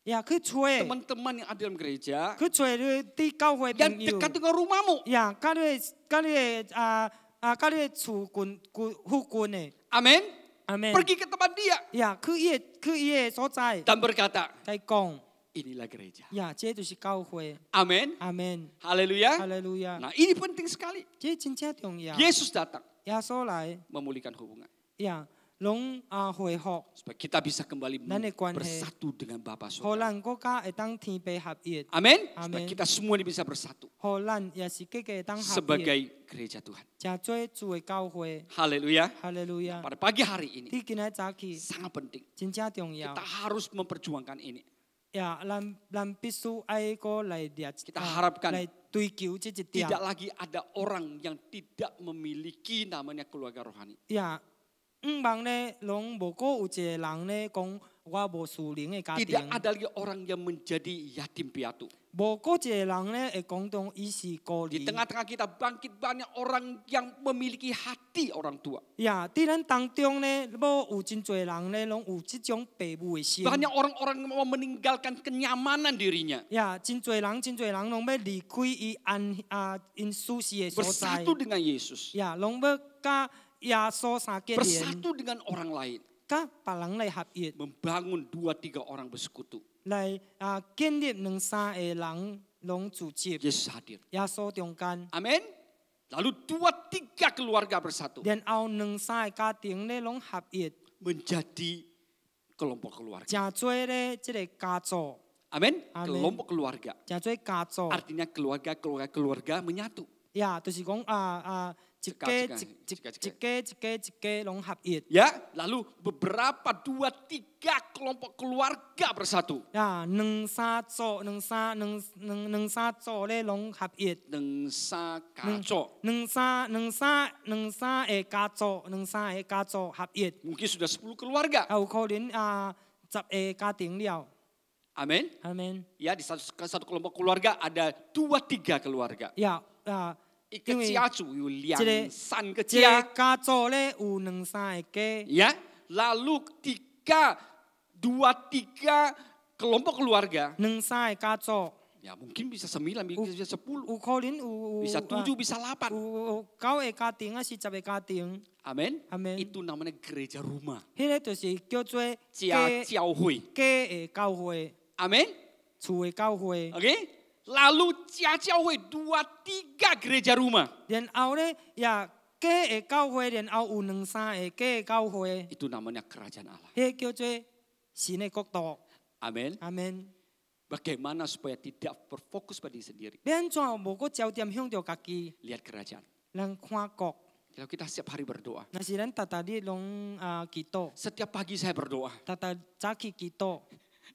呀，去找， teman-teman yang ada dalam gereja 去找佇教會 yang 朋友。 dekat dengan rumahmu. 呀，甲你厝近附近的。 Amin. Pergi ke tempat dia. Ya, Dan berkata, 佢講 inilah gereja. Ya, 這就是教會。 Amin. Amin. Haleluya. Haleluya. Nah, ini penting sekali. 這真正重要。 Yesus datang 耶穌來， memulihkan hubungan. Ya，攏恢復， Supaya kita bisa kembali Dan kuanhe. bersatu dengan Bapa 互 Surga. 咱國家會當天地合一， Amin. Amin. Supaya kita semua ini bisa bersatu 互咱也是個個會當合一， sebagai gereja Tuhan. 真做主嘅教會。 Haleluya. 哈利路亞。 Pada pagi hari ini 你今日早起 sangat penting. 真正重要 Kita。harus memperjuangkan ini. 呀，咱必須愛個來掠， Kita harapkan 來追求這一點。 tidak lagi ada orang yang tidak memiliki namanya keluarga rohani. 呀，唔望咧，攏無個有一個人咧講我無屬靈嘅家 Tidak 庭， ada lagi orang yang menjadi yatim piatu. 無個一個人咧會講到伊是孤 Di 兒。 tengah-tengah kita bangkit banyak orang yang memiliki hati orang tua. 呀，喺咱當中咧，無有真濟人咧，攏有這種父母嘅心。 Banyak orang-orang yang mau meninggalkan kenyamanan dirinya. 呀，真濟人攏要離開因舒適嘅所在。 Bersatu dengan Yesus. 呀，攏要甲耶穌相結連， Bersatu dengan orang lain. 甲別人來合一， Membangun 2-3 orang bersekutu. 來建立兩三個人攏組織。 Yesus hadir. 耶穌中間， Amin. Lalu 2-3 keluarga bersatu. 然後兩三個家庭咧攏合一， Menjadi kelompok keluarga. 真多咧即個家族， Amin. Amin. Kelompok keluarga. 真多家族。 Artinya keluarga menyatu. 呀，就是講一個攏合一。 Ya, lalu beberapa 2-3 kelompok keluarga bersatu. 呀，兩三組咧攏合一。 Nengsa kaco. 兩三個家族合一， Mungkin sudah 10 keluarga. 有可能10個家庭了。 Amin. 阿們。 Ya, di satu kelompok keluarga ada 2-3 keluarga. 呀 Ikat ciacu, liang san 這 kecil. 個家族咧有兩三個家， Ya, lalu 2-3 kelompok keluarga. 兩三個家族， Ya, mungkin bisa 9, bisa 10, 有可能有 bisa 7, bisa 8. 有9個家庭，還是10個家庭。 Amin. Amin. Itu namanya gereja rumah. 迄個就是叫做家教會. 家嘅教會， Amin. 厝嘅教會。 Oke. Lalu家會 2-3 gereja rumah. 然後咧，呀，家嘅教會，然後有兩三個家嘅教會， Itu namanya kerajaan Allah. 迄叫做神嘅國度。 Amin. 阿們。 Bagaimana supaya tidak berfokus pada diri sendiri? 你安怎無個焦點向着家己， Lihat kerajaan. 咱看國。 Kalau kita setiap hari berdoa. 若是咱逐日攏祈禱， Setiap pagi saya berdoa. 逐早起祈禱，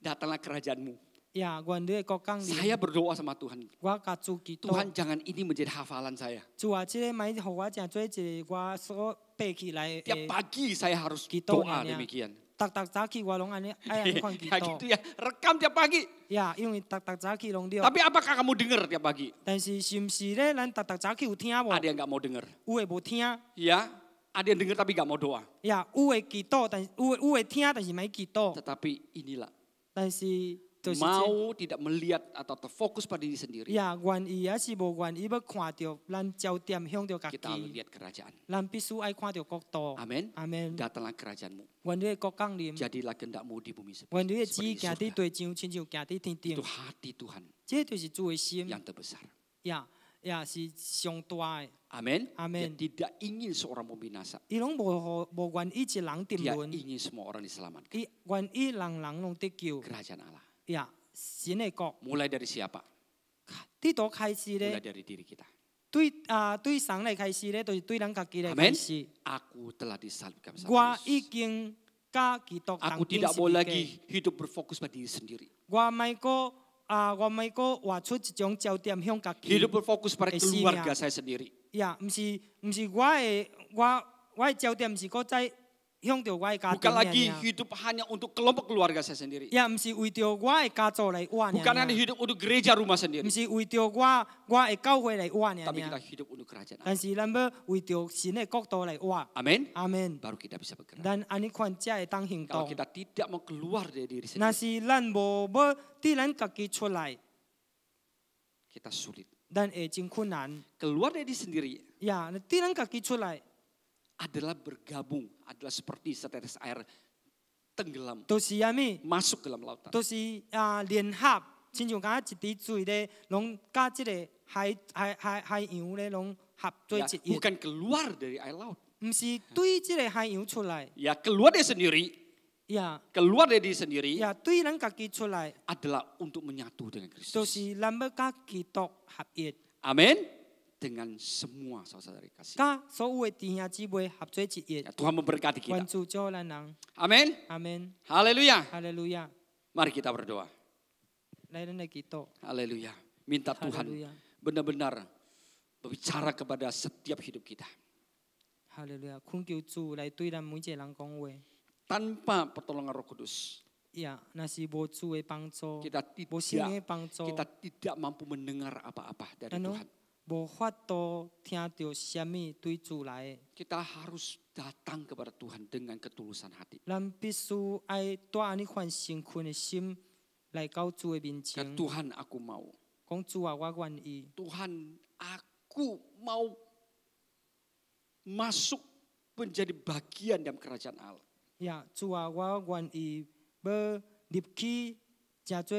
Datanglah kerajaanmu. 呀，願你嘅國降臨。 Saya berdoa sama Tuhan. 我甲主祈禱， Tuhan jangan ini menjadi hafalan saya. 主啊，即個咪互我真做一個我所背起來 Tiap 嘅。 pagi saya harus Gitu, doa Nyonya. demikian. 逐早起我攏安尼愛安尼看祈 Ya 禱 gitu。ya. Rekam tiap pagi. 呀，因為逐早起攏了。 Tapi apakah kamu dengar tiap pagi? 但是是毋是咧？咱逐早起有聽無？ Ada yang nggak mau dengar. 有誒無聽？ Ya, ada yang dengar tapi nggak mau doa. 呀，有誒祈禱，但是有誒聽，但是咪祈禱。 Tetapi inilah 但是就是這 mau tidak melihat atau terfokus pada diri sendiri. 呀，願意還是無願意要看到咱焦點向着家 Kita 己， lihat kerajaan. 咱必須愛看到國度。 Amin. 阿門。 Datanglah kerajaanmu. 願你嘅國降臨， Jadilah kehendakmu di bumi 願你嘅旨 seperti 意 di 行 surga. 佇地上，親像行佇天 Itu 頂。 hati Tuhan 這就是主嘅心， yang terbesar. 呀是上大嘅。 Amin. Amin. Dia tidak ingin seorang mau binasa. 伊攏無願意一人沉 Dia 淪， ingin semua orang diselamatkan. 伊願意人攏得救。 Kerajaan Allah. 呀，神嘅國， Mulai dari siapa? 佇倒開始 Mulai 咧， dari diri kita. 對神嚟開始咧，就是對咱家己嚟 Amin. 開始。 Aku telah disalibkan bersama 我已 Yesus. 經甲基督 Aku 同釘 tidak 十 mau 字架。 lagi hidup berfokus pada diri sendiri. 我咪個畫出一種焦點向家己。 Hidup berfokus pada Isinya. keluarga saya sendiri. 呀，毋是我嘅焦點，毋是個在向着我嘅家 Bukan 庭 lagi 爾。 hidup hanya untuk kelompok keluarga saya sendiri. 呀，毋是為着我嘅家族嚟活 Bukan hanya 爾。 hidup untuk gereja rumah 毋 sendiri. 是為着我嘅教會嚟活 Tapi kita 爾。 hidup untuk kerajaan Allah. 但是咱要為着神嘅國度嚟活。 Amin. 阿門。 Baru kita bisa bergerak. 咱安尼款才會當行 Kalau 動。 kita tidak mau keluar dari diri 若 sendiri, 是咱無要佇咱家己出來， kita sulit. 咱會真困難。 Keluar dari diri sendiri 呀，佇咱家己出來， adalah bergabung, adalah seperti setetes air tenggelam, 就是啥物？ masuk ke dalam lautan. 就是联合，亲像甲一滴水咧，拢甲即个海洋咧，拢合做一 Ya, 一， bukan keluar dari air laut. 毋是对即个海洋出来， Ya, keluar dari sendiri, 呀 keluar dari diri sendiri 呀，对咱家己出来， adalah untuk menyatu dengan 就 Kristus. 是咱要甲基督合一， Amin. Dengan semua saudara kasih. 甲所有的弟兄姊妹合做一一 Ya,，Tuhan memberkati 愿 kita. 主祝咱人， Amin. 阿门， Haleluya. 哈利路亚， Mari kita berdoa. 来咱来祈祷， Haleluya. Minta 哈利路 Tuhan 亚， benar-benar berbicara kepada setiap hidup kita. 哈利路亚，恳求主来对咱每一个人讲话， Tanpa pertolongan Roh Kudus, 呀，若是无主的帮助， kita 无圣灵的 tidak 帮助。 kita tidak mampu mendengar apa-apa dari Ano? Tuhan. 无法度听到什么对主来的， Kita harus datang kepada Tuhan dengan ketulusan hati. 咱必须爱带安尼款诚恳的心来到主的面 Kata 前， Tuhan, aku mau. 讲主啊，我愿意， Tuhan, aku mau masuk menjadi bagian dalam kerajaan Allah. 呀，主啊，我愿意要入去真做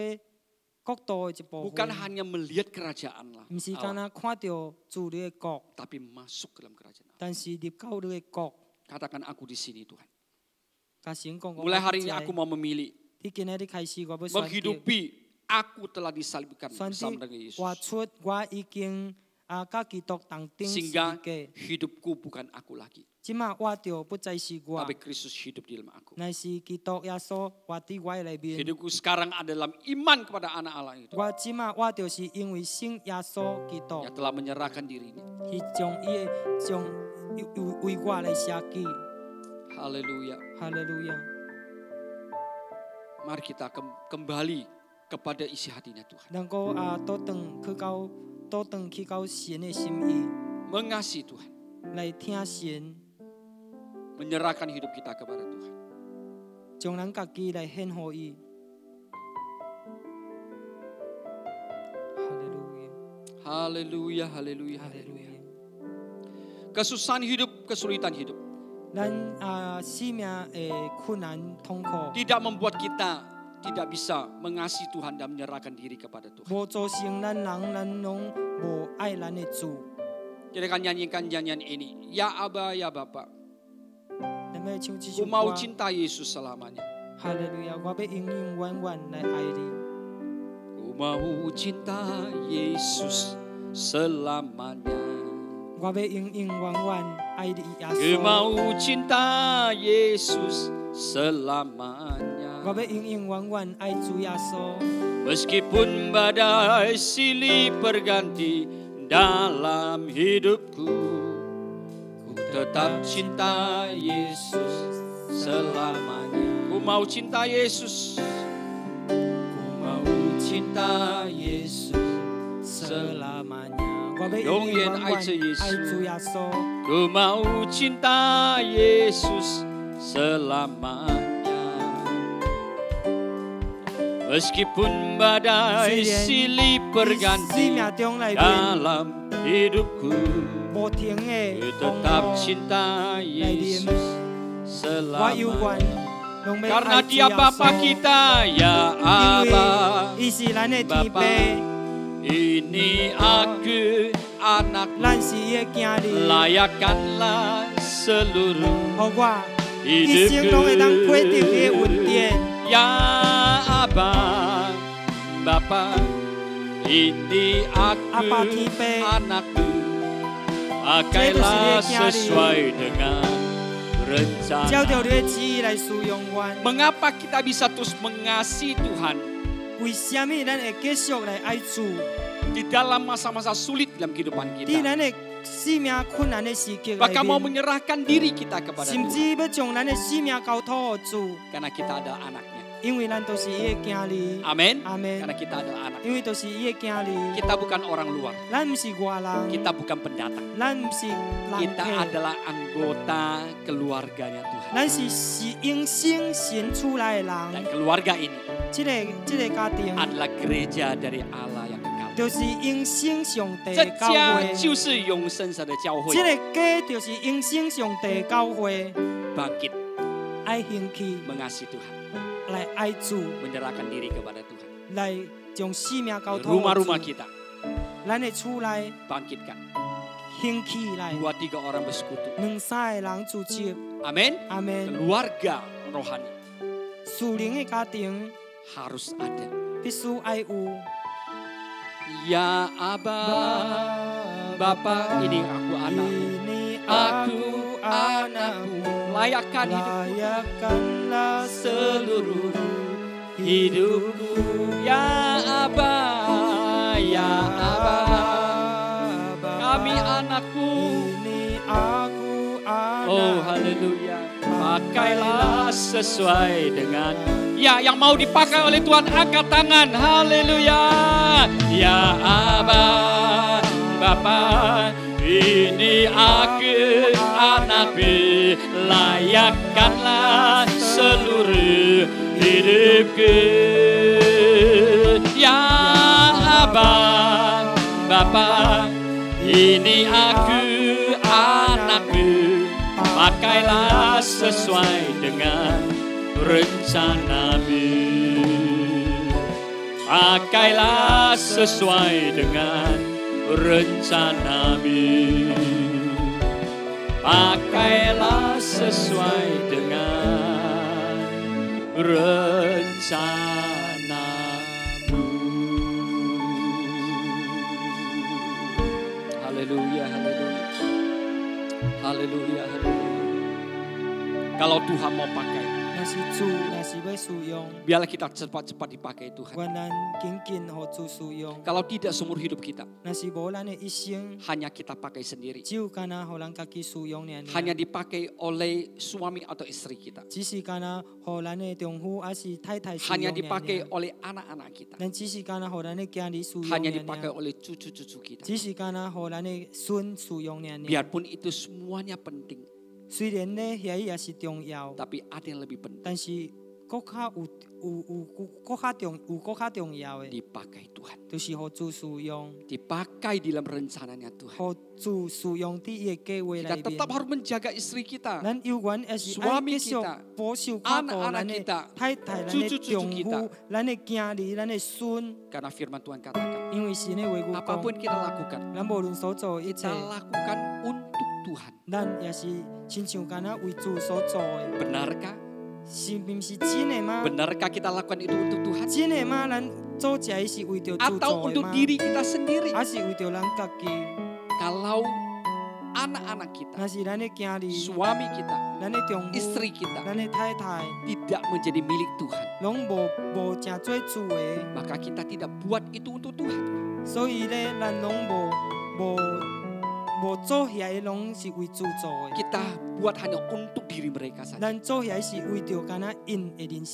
国度的一部 Bukan 分， hanya melihat kerajaan 毋是干 Allah, 那看到主你的国， tapi masuk ke dalam kerajaan Allah. 但是入到你的国， Katakan aku di sini Tuhan. 甲神讲， Mulai hari ini aku mau memilih 你今日开始，我要选择， menghidupi aku telah disalibkan 选 bersama 择 dengan Yesus. 活出我已经甲基督同钉十字 Sehingga 架。 hidupku bukan aku lagi, 即马活着不再是我， tapi Kristus hidup di dalam aku. 乃是基督耶稣活伫我的内面。 Hidupku sekarang ada dalam iman kepada anak Allah itu 我即马活着是因为信耶稣基督， yang telah menyerahkan dirinya. 是将伊将为我来舍己。 Haleluya. 哈利路亚！ Mari kita kembali kepada isi hatinya Tuhan. 能够倒转去到神的心意， Mengasihi Tuhan. 来听神， Menyerahkan hidup kita kepada Tuhan. 将咱家己来献予伊。哈利路亚， Haleluya, haleluya, 哈利路 haleluya. 亚！ Kesusahan hidup, kesulitan hidup 咱生命的困难痛苦， tidak membuat kita tidak bisa mengasihi Tuhan dan menyerahkan diri kepada Tuhan. 无造成咱拢无爱咱的主。 Kita akan nyanyikan nyanyian ini. Ya Aba, ya Bapa, 咱要唱这 ku 首 mau 歌。 cinta Yesus selamanya. 哈利路亚！我要永永远远来爱你。 Ku mau cinta Yesus selamanya. 我要永永远远爱你耶 Ku 稣。 mau cinta Yesus selamanya. 我要永永远远爱主耶稣。 Meskipun badai silih berganti dalam hidupku, ku tetap cinta Yesus selamanya. Ku mau cinta Yesus, ku mau cinta Yesus selamanya. 我要永远远爱主耶稣。 Ku mau cinta Yesus selamanya. Meskipun badai silih berganti dalam hidupku, ku tetap cinta Yesus selamanya. Karena Dia Bapa kita, ya Aba, Bapa, ini aku anak-Mu, layakkanlah seluruh hidupku. Ya Aba, Bapa, ini aku anak-Mu, pakailah sesuai dengan rencana. Mengapa kita bisa terus mengasihi Tuhan di dalam masa-masa sulit dalam kehidupan kita? Bahkan mau menyerahkan diri kita kepada Tuhan. Karena kita adalah anaknya. Amin. Karena kita adalah anak. Kita bukan orang luar. Kita bukan pendatang. Kita adalah anggota keluarganya Tuhan. Dan keluarga ini adalah gereja dari Allah yang kekal. 就是永生上帝这的教家会，就是永生神的教会。这个家就是永生上帝的教会。Bangkit, 爱兴起， mengasihi Tuhan, 来爱主， menyerahkan diri kepada Tuhan. 来将生命交 Di 托。 rumah-rumah kita, 咱的厝内 bangkitkan. 兴起来， 2-3 orang bersekutu. 两三个人组织， Amin. 阿门。 Keluarga rohani 属灵的家庭 harus ada. 必须爱有。 Ya Aba, Bapa, ini aku anakmu. Ini Aku anakmu. Layakkan hidup layakkanlah seluruh hidupku. Ya Aba, ya Aba, kami anakmu. Ini aku anak. Oh haleluya. Pakailah sesuai dengan yang mau dipakai oleh Tuhan, angkat tangan. Haleluya. Ya Aba, Bapa, ini aku anakmu. Layakkanlah seluruh hidupku. Ya Aba, Bapa, ini aku anakmu. Pakailah sesuai dengan rencana-Mu. Pakailah sesuai dengan rencana-Mu. Pakailah sesuai dengan rencana-Mu. Haleluya, haleluya. Haleluya, haleluya. Kalau Tuhan mau pakai, biarlah kita cepat-cepat dipakai Tuhan. Kalau tidak seumur hidup kita, hanya kita pakai sendiri. Hanya dipakai oleh suami atau istri kita. Hanya dipakai oleh anak-anak kita. Hanya dipakai oleh cucu-cucu kita. Biarpun itu semuanya penting. Tapi ada yang lebih penting. Dipakai Tuhan. Dipakai dalam rencananya Tuhan. Kita tetap harus menjaga istri kita, suami kita, anak-anak kita, cucu-cucu kita. Karena firman Tuhan katakan, apapun kita lakukan, kita lakukan untuk Tuhan. Benarkah? Benarkah kita lakukan itu untuk Tuhan? Atau untuk diri kita sendiri? Kalau anak-anak kita, suami kita, istri kita tidak menjadi milik Tuhan, maka kita tidak buat itu untuk Tuhan. Kita buat hanya untuk diri mereka saja.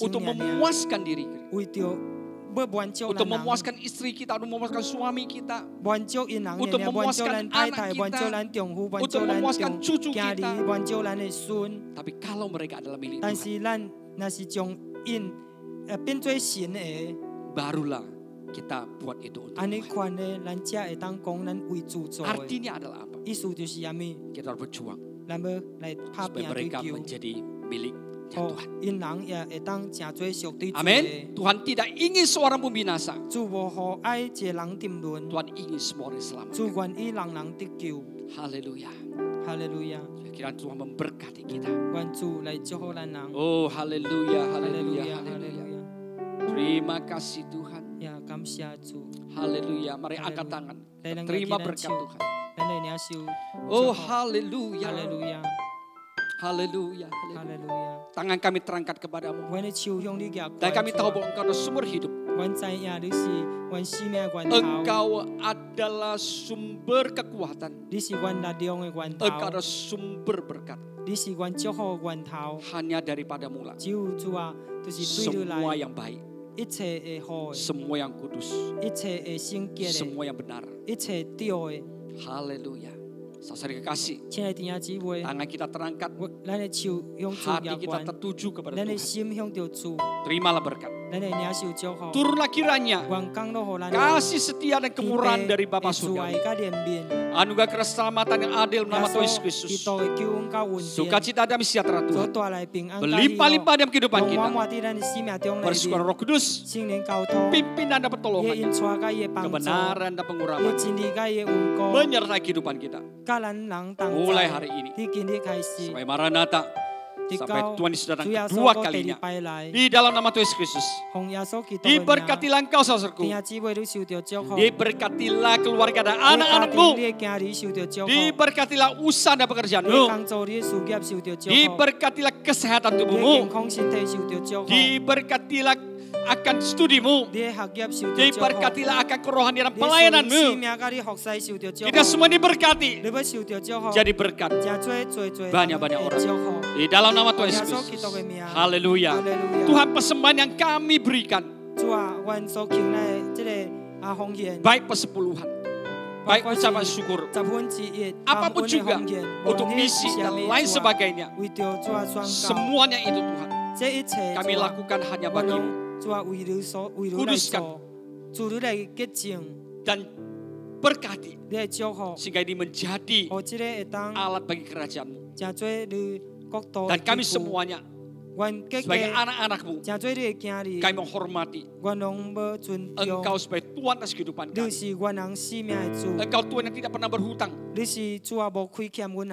Untuk memuaskan diri kita. Untuk memuaskan istri kita, untuk memuaskan suami kita. Untuk memuaskan anak kita. Untuk memuaskan cucu kita. Tapi kalau mereka adalah milik Tuhan, barulah kita buat itu untuk Tuhan. Artinya adalah apa? Kita harus berjuang supaya mereka menjadi milik Tuhan. Amin. Tuhan tidak ingin seorang pun binasa. Tuhan ingin semua orang selamat. Haleluya. Haleluya. Kiranya Tuhan memberkati kita. Oh, haleluya, haleluya, haleluya. Terima kasih Tuhan. Haleluya. Mari angkat tangan. Terima berkat Tuhan. Oh haleluya. Haleluya. Haleluya. Haleluya. Tangan kami terangkat kepadamu. Dan kami tahu bahwa Engkau adalah sumber hidup. Engkau adalah sumber kekuatan. Engkau adalah sumber berkat. Hanya daripada mula. Semua yang baik. Semua yang kudus. Semua yang benar. Haleluya. Saudara kekasih, tangan kita terangkat, hati kita tertuju kepada Tuhan. Terimalah berkat. Turunlah kiranya kasih setia dan kemurahan dari Bapa Surgawi. Anugerah keselamatan yang adil nama Tuhan Yesus Kristus. Sukacita dan sejahtera Tuhan berlimpah-limpah dalam kehidupan kita. Bersyukur Roh Kudus, pimpinan dan pertolongan, kebenaran dan pengurapan menyertai kehidupan kita. Mulai hari ini sampai Maranatha, sampai Tuhan Yesus datang kedua kalinya. Di dalam nama Tuhan Yesus Kristus. Diberkatilah engkau saudaraku. Diberkatilah keluarga dan anak-anakmu. Diberkatilah usaha dan pekerjaanmu. Diberkatilah kesehatan tubuhmu. Diberkatilah akan studimu. Diberkatilah akan kerohanian dan pelayananmu. Kita semua diberkati. Jadi berkat banyak-banyak orang. Di dalam nama Tuhan Yesus. Haleluya. Tuhan, persembahan yang kami berikan, baik persepuluhan, baik ucapan syukur, apapun juga untuk misi dan lain sebagainya, semuanya itu Tuhan kami lakukan hanya bagimu. Kuduskan dan berkati sehingga ini menjadi alat bagi kerajaan-Mu. Dan kami semuanya sebagai anak-anak-Mu, kami menghormati Engkau sebagai Tuhan atas kehidupan kami. Engkau Tuhan yang tidak pernah berhutang.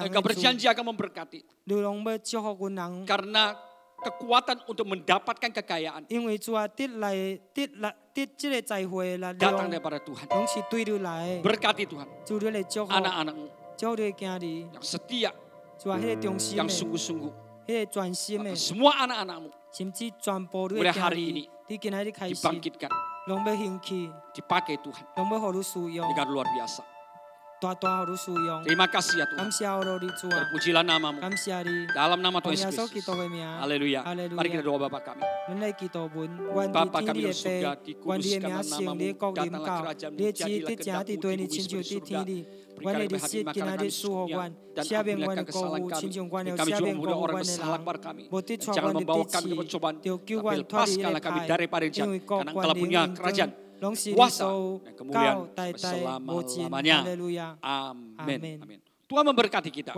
Engkau berjanji akan memberkati. Karena kekuatan untuk mendapatkan kekayaan datang daripada Tuhan. Berkati Tuhan anak-anak-Mu yang setia, yang sungguh-sungguh. Semua anak-anak-Mu mulai hari ini dibangkitkan, dipakai Tuhan dengan luar biasa. Terima kasih ya Tuhan. Terpujilah nama-Mu. Dalam nama Tuhan Yesus Kristus. Haleluya. Mari kita doa Bapa kami. Bapa kami yang surga, dikuduskanlah nama-Mu. Datanglah kerajaan-Mu. Jadilah kehendak-Mu di bumi seperti surga. Berikanlah kami hati makanan kami secukupnya. Dan ampunilah kesalahan kami. Dan kami juga membunuh orang bersalah kepada kami. Jangan membawa kami ke percobaan. Tapi lepaskanlah kami daripada yang jahat. Karena Engkau punya kerajaan, kuasa dan kemuliaan selama-lamanya. Amin. Tuhan memberkati kita.